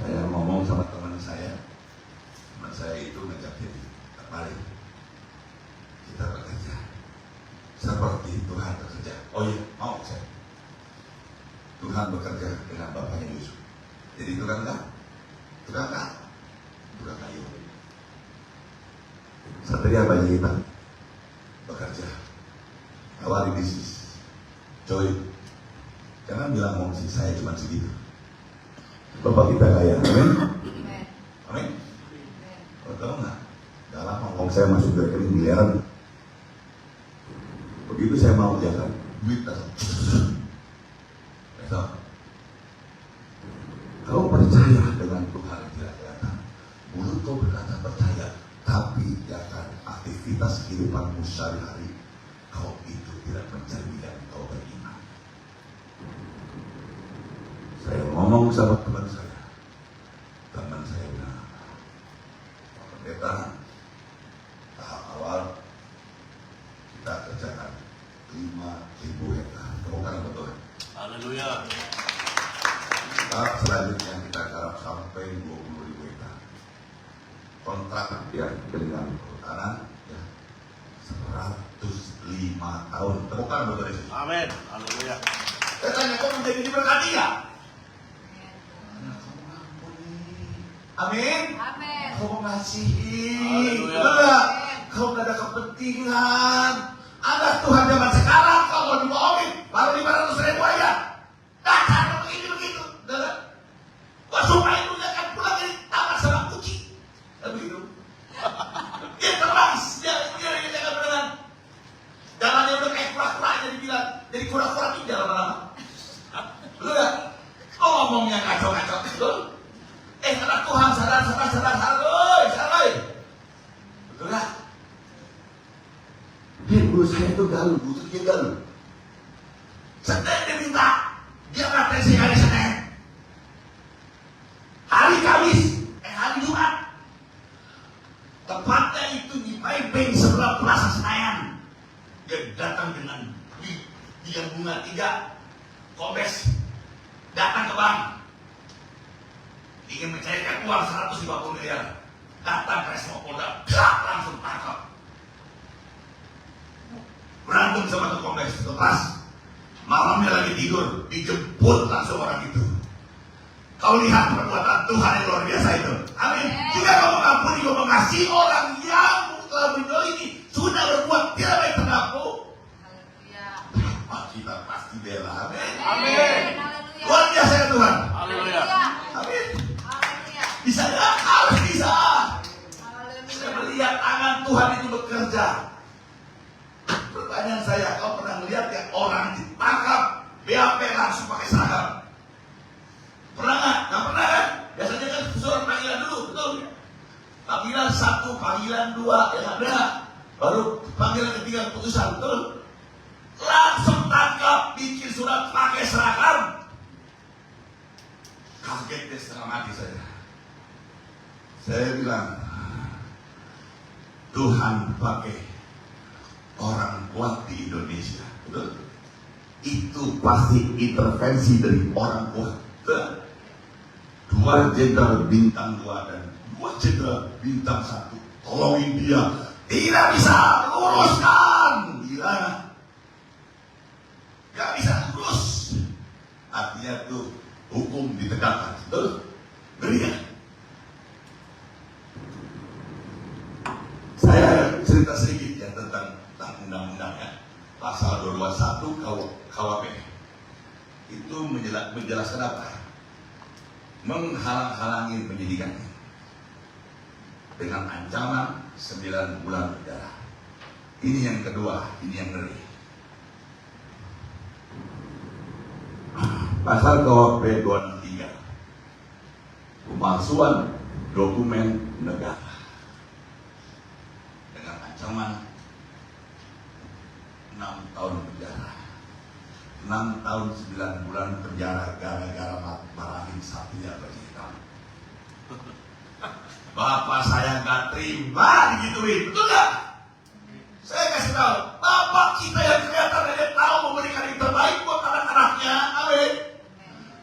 saya ngomong sama teman saya. Teman saya itu ngajak dia, mari kita bekerja seperti Tuhan bekerja. Oh iya, mau saya. Tuhan bekerja dengan bapaknya Yusuf. Jadi tukang kayu. Satria banyak kita bekerja, awali bisnis. Coy, jangan bilang mau sih saya cuma segitu. Bapak kita kaya, amin. Amin. Kau tahu nggak? Gak lama ngomong saya masuk ke rekening miliaran. Begitu saya mau jalan, duit datang. Besok. Kau percaya dengan Tuhan yang tidak kelihatan. Mulut kau berkata percaya, tapi akan aktivitas kehidupanmu sehari-hari kau itu tidak mencerminkan kau beriman. Saya ngomong sama teman saya bilang, pendeta, tahap awal kita kerjakan 5.000 hektar. Temukan betul. Haleluya. Tahap selanjutnya kita garap sampai 20.000 hektar. Kontrak ya dengan kehutanan ya 105 tahun. Temukan betul itu. Amin. Haleluya. Saya tanya, kau menjadi diberkati ya? Amin. Amin. Kau mengasihi. Haleluya. Betul gak? Kau gak ada kepentingan. Anak Tuhan zaman sekarang kau mau dibohongin baru 500.000 aja. Dasar begitu. Wah, supaya itu dia akan pulang dari taman sama kucing. Dan begitu. Dia terbang, dia akan berenang. Jalannya udah kayak kura-kura aja dibilang. Jadi kura-kura tidak lama-lama. Betul gak? Kau ngomongnya kacau-kacau. Betul? Anak Tuhan sadar. Betul gak? Dia dulu saya itu galuh, butuh dia galuh. Senin dia minta, dia ngatain saya hari Senin. Hari Kamis, hari Jumat. Tepatnya itu di Maibeng sebelah Plaza Senayan. Dia datang dengan biang bunga 3 kombes. Datang ke bank. Ingin mencairkan uang 150 miliar. Datang Resmo Polda, langsung tangkap. Berantem sama tuh kombes, lepas. Malamnya lagi tidur, dijemput langsung orang itu. Kau lihat perbuatan Tuhan yang luar biasa itu. Amin. Jika kau mengampuni, kau mengasihi orang yang telah mendolimi, sudah berbuat tidak baik terhadapmu, kita pasti bela. Amin. Amin. Luar biasa ya Tuhan. Haleluya. Amin. Bisa gak? Harus bisa. Saya melihat tangan Tuhan itu bekerja. Pertanyaan saya, kau pernah melihat ya orang ditangkap BAP langsung pakai seragam. Pernah nggak? Nggak pernah kan? Biasanya kan surat panggilan dulu, betul? Panggilan 1, panggilan 2, ya ada. Baru panggilan ketiga keputusan, betul? Langsung tangkap, bikin surat pakai seragam. Kaget deh, setengah mati saya. Saya bilang, Tuhan pakai orang kuat di Indonesia, betul? Itu pasti intervensi dari orang kuat. Betul? 2 jenderal bintang 2 dan 2 jenderal bintang 1 tolongin dia, tidak bisa luruskan, gila, gak bisa lurus. Artinya tuh hukum ditegakkan, betul? Ngeri ya? Saya cerita sedikit ya tentang undang-undangnya. Pasal 221 KUHP itu menjelaskan apa? Menghalang-halangi penyidikan dengan ancaman 9 bulan penjara. Ini yang kedua, ini yang ngeri. Pasal KUHP 263, pemalsuan dokumen negara dengan ancaman 6 tahun penjara, 6 tahun 9 bulan penjara gara-gara marahin sapinya bagi hitam. Bapak saya nggak terima digituin, betul nggak? Saya kasih tahu, bapak kita yang kelihatan aja tahu memberikan yang terbaik buat anak-anaknya, amin.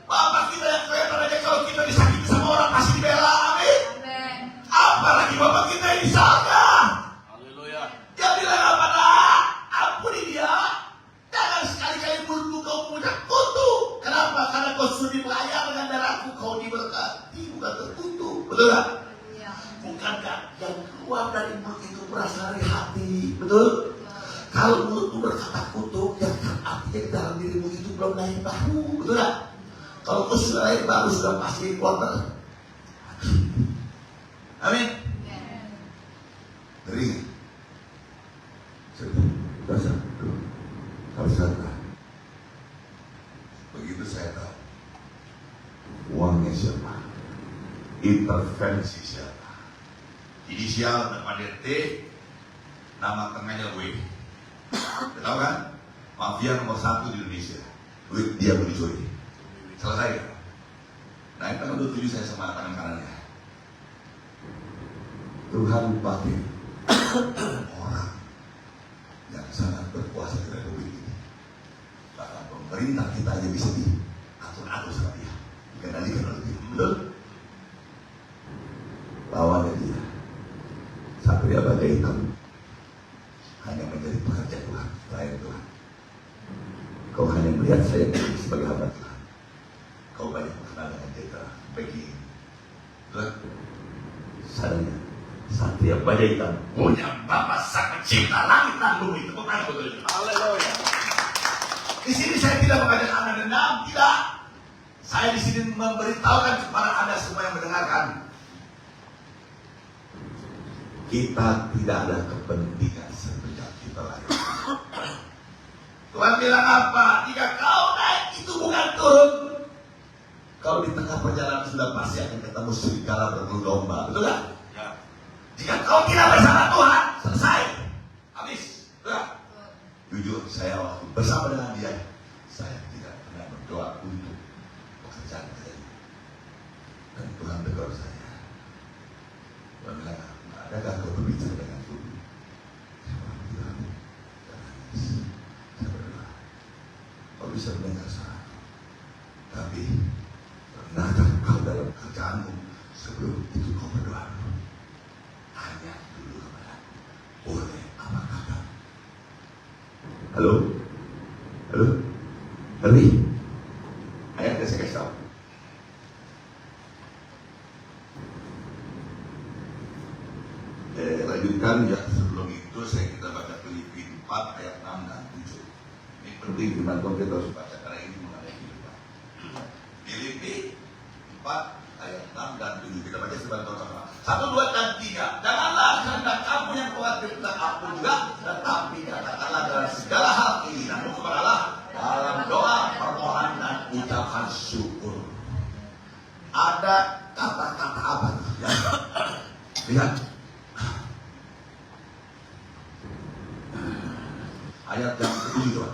Bapak kita yang kelihatan aja kalau kita disakiti sama orang pasti dibela, amin. Apalagi bapak kita yang disangka. Haleluya. Dia bilang apa nak? Ampuni dia. Jangan sekali-kali mulutmu kau punya kutu. Kenapa? Karena kau sudi melayar dengan darahku, kau diberkati, bukan terkutuk. Betul tak? Bukankah yang keluar dari mulut itu berasal dari hati? Betul? Kalau mulutmu berkata kutuk, yang artinya di dalam dirimu itu belum lahir baru. Betul tak? Kalau kau sudah lahir baru, sudah pasti keluar. Amin. Ngeri. Begitu saya tahu uangnya siapa, intervensi siapa, inisial depannya T, nama tengahnya W. Tahu kan? Mafia nomor 1 di Indonesia. Duit dia mau dicuri. Selesai. Nah itu tanggal 27 saya sama tangan kanannya. Tuhan pakai orang yang sangat berkuasa di Republik ini. Bahkan pemerintah kita aja bisa diatur-atur sama dia, dikendalikan oleh dia. Betul? Lawannya dia, Satria Baja Hitam, hanya menjadi pekerja Tuhan, pelayan Tuhan. Kau hanya melihat saya sebagai hamba Tuhan. Kau banyak mengenal dengan jenderal Peggy. Betul? Sadarnya Satria Baja Hitam punya Bapak Sang Pencipta langit dan bumi. Tepuk tangan betul. Haleluya. Di sini saya tidak mengajak Anda dendam, tidak. Saya di sini memberitahukan kepada Anda semua yang mendengarkan. Kita tidak ada kepentingan semenjak kita lahir. Tuhan bilang apa? Jika kau naik itu bukan turun. Kau di tengah perjalanan sudah pasti akan ketemu serigala berbulu domba, betul tak? Ya. Jika kau tidak bersama Tuhan, selesai, habis, betul tak? Jujur, saya waktu bersama dengan dia, saya tidak pernah berdoa untuk pekerjaan saya. Dan Tuhan tegur saya. Tuhan bilang, adakah kau berbicara dengan Tuhan? Saya bilang, saya berdoa. Kau bisa mendengar suara. Tapi pernahkah kau dalam pekerjaanmu sebelum itu kau berdoa dulu? Tanya dulu kepada boleh apa kata? Halo? Halo? Halo? Ayo saya kasih tahu. Lanjutkan ya, sebelum itu kita baca Filipi 4 ayat 6 dan 7. Ini penting firman Tuhan kita harus baca karena ini mengenai kehidupan. Filipi 4 ayat 6 dan 7. Kita baca firman Tuhan sama. 1, 2, dan 3. Janganlah kehendak kamu yang khawatir tentang aku juga, tetapi katakanlah dalam segala hal keinginanmu kepada Allah dalam doa, permohonan Lihat. Ayat yang ke-7 coba.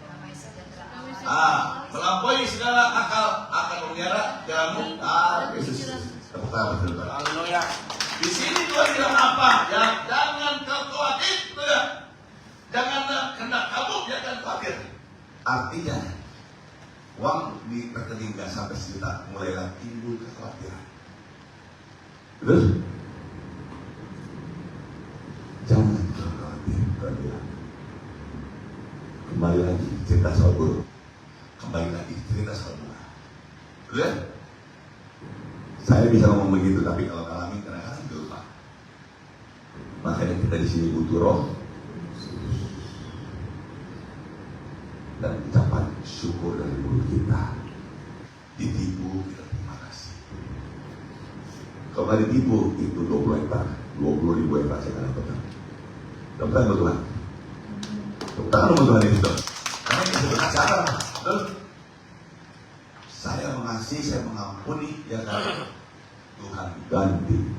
Damai sejahtera. Melampaui segala akal akan memelihara jalanmu. Yesus. Tepuk tangan saudara. Haleluya. Di sini Tuhan bilang apa? Ya, jangan kau khawatir, ya. Jangan hendak kamu jangan khawatir. Artinya, uang di rekening nggak sampai sejuta, mulailah timbul kekhawatiran. Betul? Jangan kau khawatir, Tuhan bilang. Kembali lagi cerita soal guru. Kembali lagi cerita soal bunga. Betul ya? Saya bisa ngomong begitu, tapi kalau ngalamin kadang-kadang lupa. Makanya kita di sini butuh roh dan ucapan syukur dari mulut kita. Ditipu, kita terima kasih. Kalau nggak ditipu, itu 20 hektar, 20.000 hektar saya akan dapatkan. Dapat nggak Tuhan? Dapat nggak Tuhan itu? Karena ini sebenarnya cara, betul? Saya mengasihi, saya mengampuni, ya kan? Tuhan ganti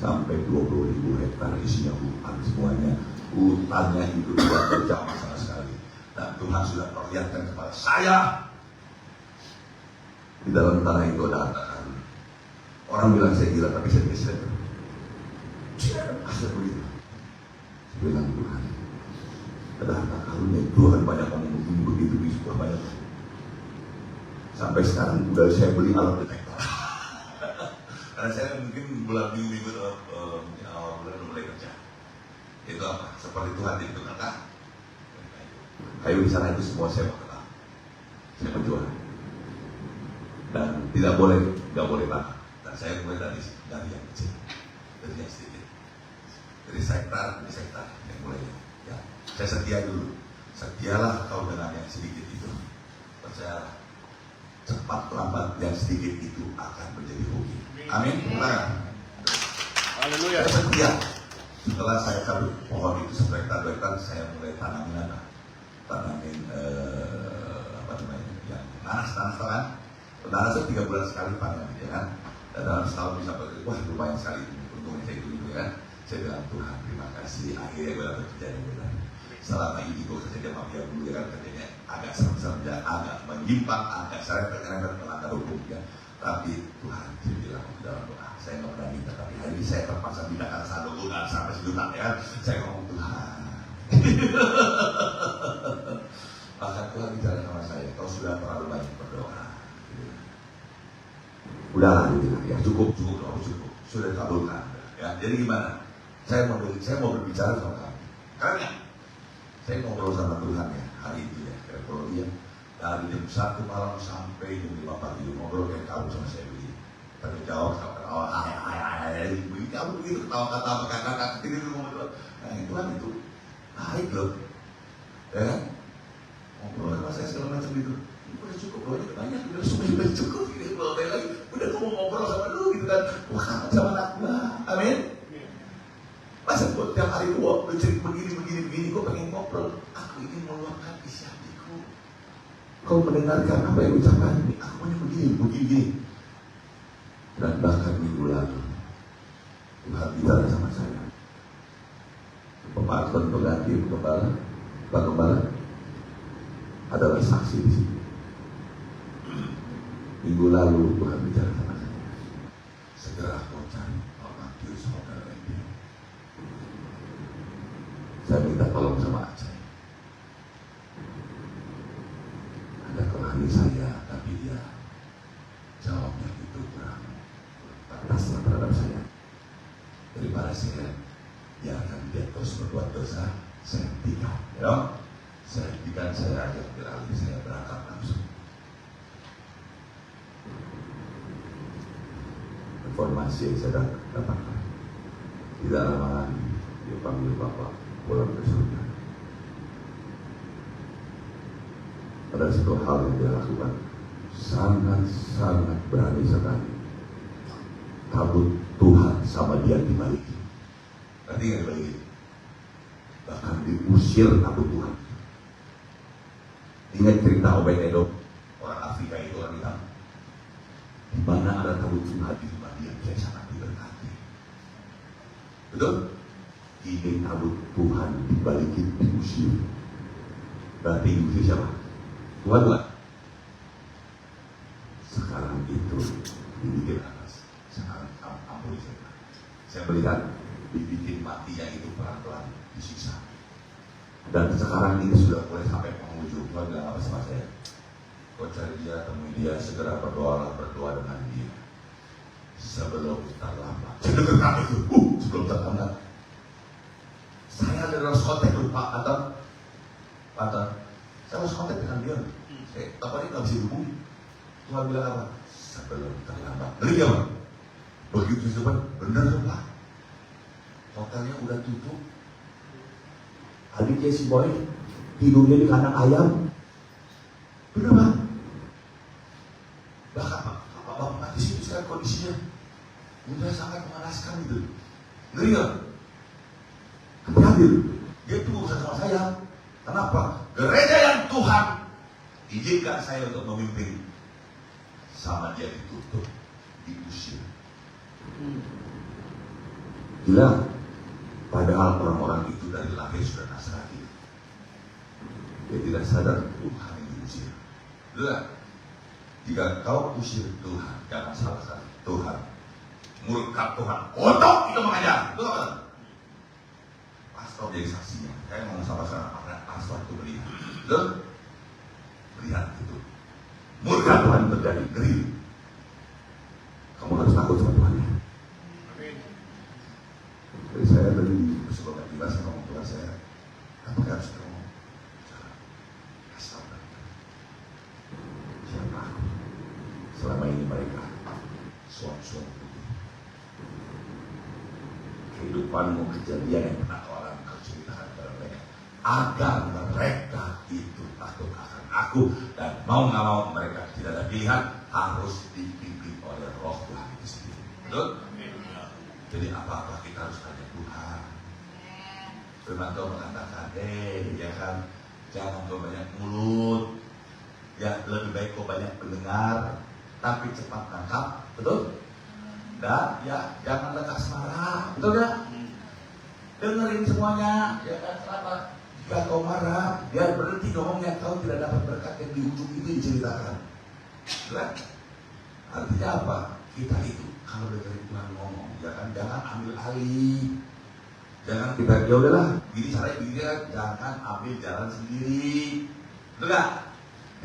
sampai 20.000 hektar isinya hutan semuanya. Hutannya itu tidak terjamah sama sekali. Dan Tuhan sudah perlihatkan kepada saya di dalam tanah itu ada harta karun. Orang bilang saya gila, tapi saya bisa. Asal begitu. Saya bilang Tuhan, ada harta karunnya. Tuhan banyak ngomong begitu banyak. Sampai sekarang udah saya beli alat detektor. Karena saya mungkin bulan minggu mungkin awal bulan udah mulai kerja. Itu apa? Seperti Tuhan itu kata. Kayu di sana itu semua saya mau kenal. Saya menjual. Dan nggak boleh banyak. Dan saya mulai dari yang kecil, dari yang sedikit, dari sektar yang mulai. Ya, saya setia dulu. Setialah kau dengan yang sedikit itu. Percayalah. Cepat lambat yang sedikit itu akan menjadi hoki. Amin. Haleluya. Saya setia. Setelah saya cabut pohon itu seberektar, saya mulai tanamin apa? Tanamin apa namanya? Yang nanas kan? Nanas itu 3 bulan sekali panen, ya kan? Dan dalam setahun bisa begitu. Wah lumayan sekali. Untungnya saya itu ya kan. Saya bilang Tuhan terima kasih. Akhirnya gue dapat kerjaan gue. Selama ini gue kerja di mafia dulu ya kan, kerjanya agak serem-serem ya, agak menyimpang, agak serempet-serempet melanggar hukum ya. Tapi Tuhan saya bilang dalam doa, saya nggak pernah minta, tapi hari ini saya terpaksa minta karena saldo gue nggak sampai sejuta ya kan. Saya ngomong Tuhan. Bahkan Tuhan bicara sama saya, kau sudah terlalu banyak berdoa. Udahlah ya cukup, sudah dikabulkan. Ya, jadi gimana? Saya mau berbicara sama kamu. Karena saya ngobrol sama Tuhan ya hari itu ya, kalau dia dari jam 1 malam sampai jam 5 pagi ngobrol kayak kamu sama saya begini. Tapi jawab sama begini, kamu begitu ketawa-kata kakak ini ngomong. Nah Tuhan itu baik loh, ya kan? Ngobrol sama saya segala macam itu. Udah cukup loh, ini banyak, udah cukup. Ini kalau lagi, udah kamu ngobrol sama lu gitu kan? Wah kamu sama anak gua, amin. Masa gue tiap hari gue cerita begini, gue pengen ngobrol. Aku ingin meluapkan isi hatiku. Kau mendengarkan apa yang ucapkan ini? Aku punya begini. Dan bahkan minggu lalu Tuhan bicara sama saya. Pembantu pengganti gembala adalah saksi di sini. Minggu lalu Tuhan bicara sama saya. Segera kau cari Matius saudara ini. Saya minta tolong sama Aceh. Ada kelani saya, tapi dia jawabnya itu kurang pantas terhadap saya. Daripada saya biarkan dia terus berbuat dosa, saya hentikan, ya. Saya hentikan, saya ajak beralih, saya berangkat langsung. Informasi yang saya dapatkan tidak lama lagi dia panggil Bapak pulang ke surga. Ada satu hal yang dia lakukan sangat berani sekali. Tabut Tuhan sama dia dibalikin. Nanti nggak dibalikin. Bahkan diusir tabut Tuhan. Ingat cerita Obed-Edom, orang Afrika itu orang hitam. Di mana ada tabut Tuhan di rumah dia sangat diberkati. Betul? Ini tabut Tuhan dibalikin, diusir. Berarti diusir siapa? Tuhan bukan? Sekarang itu dibikin atas. Sekarang ampuni saya. Saya melihat dibikin matinya itu pelan-pelan disiksa. Dan sekarang ini sudah mulai sampai penghujung. Tuhan bilang apa sama saya? Kau cari dia, temui dia, segera berdoa dengan dia. Sebelum terlambat. Saya dengar itu, sebelum terlambat. Saya ada dalam kontak Pak Anton. Saya harus kontak dengan dia. Tapi ini nggak bisa dihubungi. Tuhan bilang apa? Sebelum terlambat. Ngeri ya Pak? Begitu cepat, benar Pak. Hotelnya udah tutup. Adiknya si Boy tidurnya di kandang ayam. Benar Pak? Bahkan Bapak di situ sekarang kondisinya udah sangat mengenaskan gitu. Ngeri ya? Tapi hadir. Dia itu urusan sama saya. Kenapa? Gereja yang Tuhan izinkan saya untuk memimpin sama dia ditutup, diusir. Gila. Padahal orang-orang itu dari lahir sudah Nasrani. Dia tidak sadar Tuhan yang diusir. Gila. Jika kau usir Tuhan, jangan salahkan Tuhan. Murka Tuhan, kotok itu mengajar. Betul kan? Pastor jadi saksinya. Saya ngomong sama seorang pastor itu melihat. Betul? Melihat itu. Murka Tuhan terjadi, ngeri. Kamu harus takut sama Tuhan ya. Jadi saya tadi sebelum tiba saya ngomong Tuhan saya, apakah harus kamu asal siapa aku? Selama ini mereka suam-suam putih. Kehidupanmu, kejadian yang pernah orang kau ceritakan kepada mereka, agar mereka itu takut akan aku dan mau nggak mau mereka tidak ada pilihan, harus dipimpin oleh Roh Tuhan itu sendiri. Betul? Jadi apa-apa kita harus tanya Tuhan. Firman Tuhan mengatakan, ya kan, jangan kau banyak mulut, ya lebih baik kau banyak mendengar, tapi cepat tangkap, betul? Dan ya jangan lekas marah, betul ya? Dengerin semuanya, ya kan? Kenapa? Jika kau marah, biar berhenti ngomongnya, kau tidak dapat berkat yang di ujung itu diceritakan. Kan? Artinya apa? Kita itu kalau dengerin Tuhan ngomong, ya kan? Jangan ambil alih. Jangan kita, ya udahlah, gini caranya begini, jangan ambil jalan sendiri. Betul gak?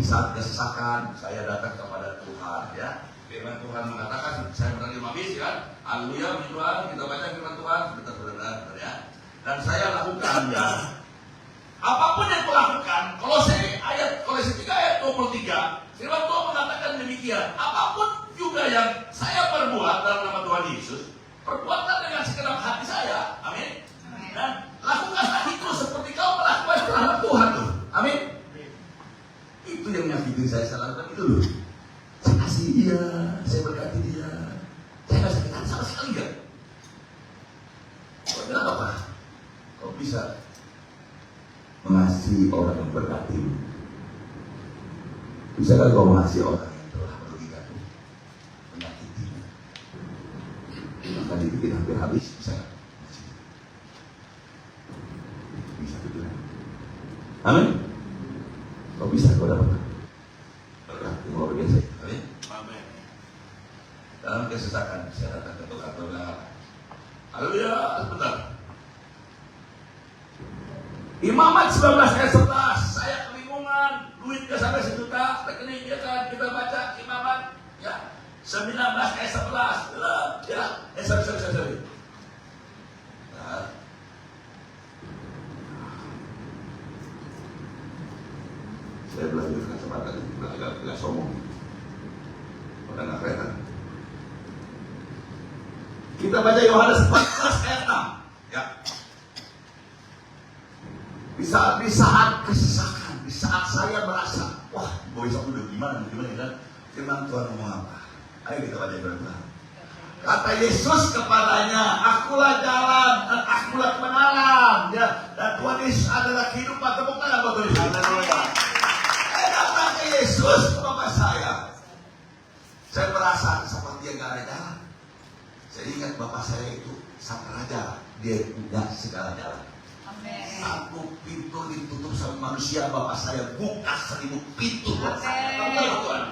Di saat kesesakan, saya datang kepada Tuhan, ya. Firman Tuhan mengatakan, saya pernah di Mabis, ya. Haleluya, puji Tuhan, kita baca firman Tuhan, benar-benar, ya. Dan saya lakukan, ya. Apapun yang kau lakukan, Kolose 3 ayat 23, firman Tuhan mengatakan demikian. Apapun juga yang saya perbuat dalam nama Tuhan Yesus, perbuatlah dengan segenap hati saya. Amin. Dan lakukanlah itu seperti kau melakukan terhadap Tuhan. Amin. Itu yang menyakiti saya lakukan itu loh. Saya kasih dia, saya berkati dia. Saya nggak sakit hati sama sekali kan? Kau bilang apa? Kau bisa mengasihi orang yang berkati. Bisa kan kau mengasihi orang yang telah merugikan, menyakiti, bahkan dibikin hampir habis, bisa nggak? Bisa betul. Amin. Kau bisa kau dapat berkat yang luar biasa. Amin. Amin. Dalam kesesakan saya datang ke Tuhan bilang, haleluya, sebentar. Imamat 19 ayat 11, saya kebingungan, duitnya sampai 1 juta, rekening ya kan, kita baca Imamat, ya, 19 ayat 11, ya, sorry. Nah, saya belajar kacamata itu agak sombong, udah nggak kelihatan. Kita baca Yohanes 14 ayat 6, ya. Di saat kesesakan, di saat saya merasa, wah, boy aku udah gimana kan? Firman Tuhan ngomong apa? Ayo kita baca firman Tuhan. Kata Yesus kepadanya, akulah jalan dan akulah kebenaran, ya. Dan Tuhan Yesus adalah kehidupan. Tepuk tangan buat Tuhan Yesus. Haleluya. Saya datang ke Yesus, ke Bapak saya. Saya merasa seperti yang gak ada jalan. Saya ingat Bapak saya itu sang raja. dia punya segala-galanya. Amin. Satu pintu ditutup sama manusia, Bapak saya buka 1000 pintu buat saya. Amin. Betul, Tuhan.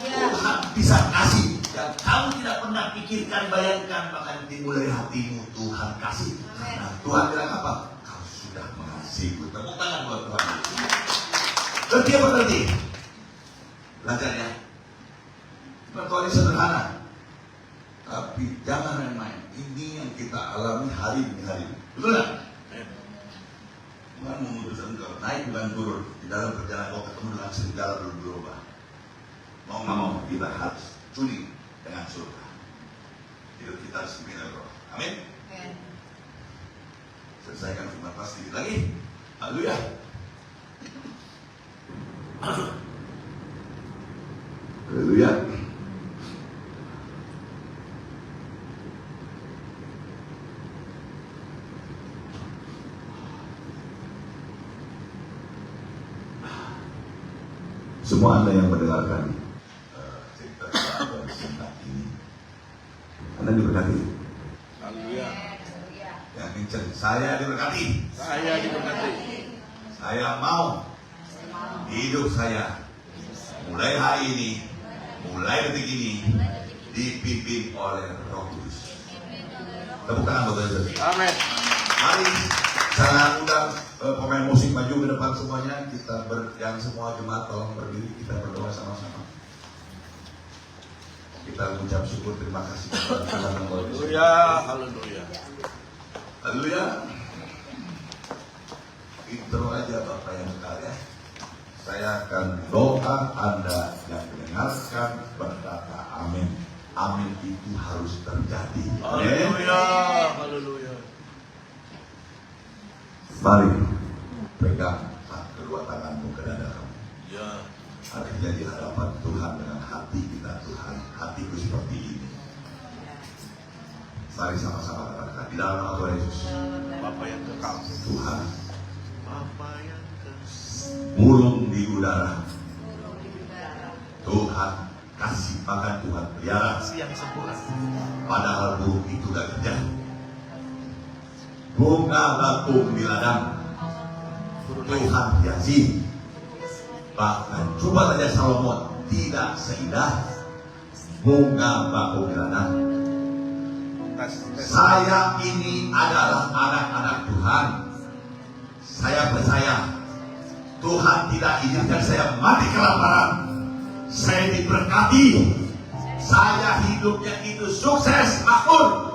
Tuhan bisa kasih yang kamu tidak pernah pikirkan, bayangkan, bahkan timbul dari hatimu. Tuhan kasih. Karena Tuhan bilang apa? Kau sudah mengasihiku. Tepuk tangan buat Tuhan. Berarti apa berarti? Belajarnya. Pertanyaan sederhana, tapi jangan main-main. Ini yang kita alami hari demi hari. Betul nggak? Tuhan memutuskan engkau naik bukan turun. Di dalam perjalanan kau ketemu dengan segala berubah. Mau nggak mau kita harus tuli dengan surga. Hidup kita harus dibina roh. Amin. Amin. Selesaikan firman pasti lagi. Haleluya. Haleluya. Semua Anda yang mendengarkan cerita dan singkat ini, Anda diberkati. Haleluya. Haleluya. Yang kencang, saya diberkati. Saya diberkati. Saya mau hidup saya mulai hari ini, mulai detik ini dipimpin oleh Roh Kudus. Tepuk tangan buat Yesus. Amin. Mari saya undang pemain musik maju ke depan semuanya. Kita yang semua jemaat tolong berdiri, kita berdoa sama-sama. Kita mengucap syukur, terima kasih kepada Tuhan yang Maha Esa. Haleluya. Haleluya. Haleluya. Intro aja Bapak yang sekalian. Saya akan doa, Anda yang mendengarkan berkata amin. Amin itu harus terjadi. Amin. Haleluya. Haleluya. Mari pegang kedua tanganmu ke dada kamu. Ya. Artinya di hadapan Tuhan dengan hati kita, Tuhan, hatiku seperti ini. Mari sama-sama katakan di dalam nama Tuhan Yesus. Bapa yang kekal. Tuhan, Bapa yang kekal. burung di udara. Tuhan kasih makan, Tuhan pelihara. Yang sempurna. Padahal burung itu gak kerja. Bunga bakung di ladang, Tuhan hiasi. Bahkan coba saja Salomon tidak seindah bunga bakung di ladang. Saya ini adalah anak-anak Tuhan. Saya percaya Tuhan tidak izinkan saya mati kelaparan. Saya diberkati. Saya hidupnya itu sukses, makmur.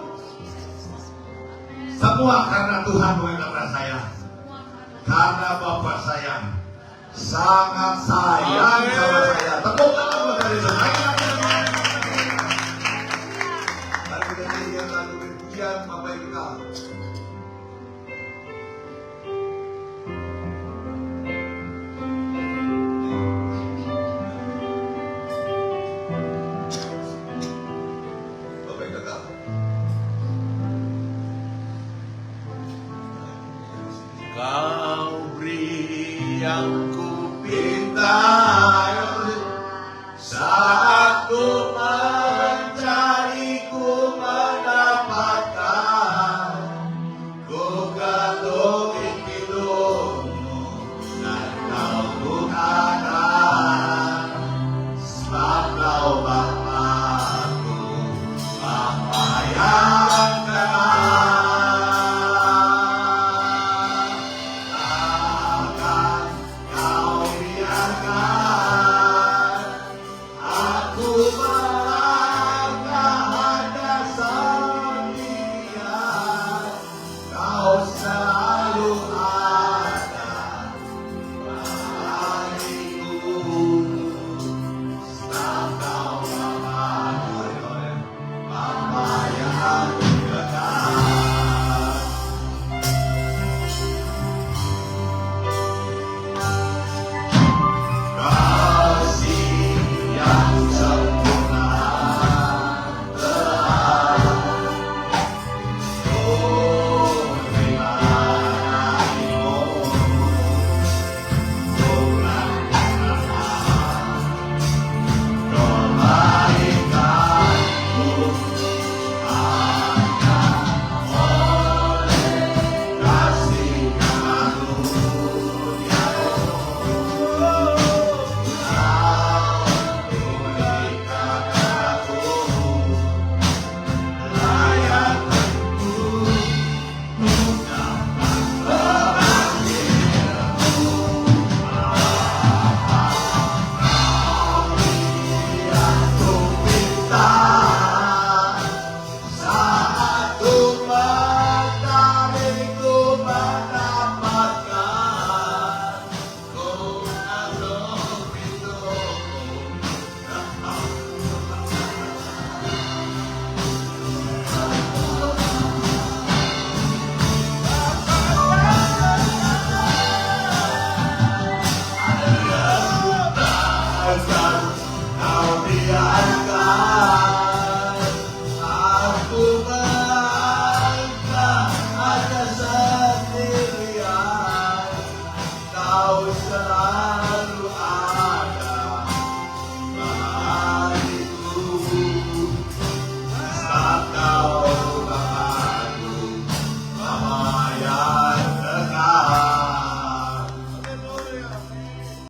Semua karena Tuhan mengenalkan saya. Karena Bapak saya sangat sayang sama saya. Tepuk tangan buat dari saya. Lalu kita nyanyikan lagu pujian Bapak yang kekal. Bapak yang kekal. Kau beri yang ku Pinta saat ku mencari, ku mendapatkan. Ku ketuk hidupmu dan kau bukakan. Sebab kau Bapakku, Bapa yang kekal. Takkan kau biarkan aku melangkah hanya sendirian. Kau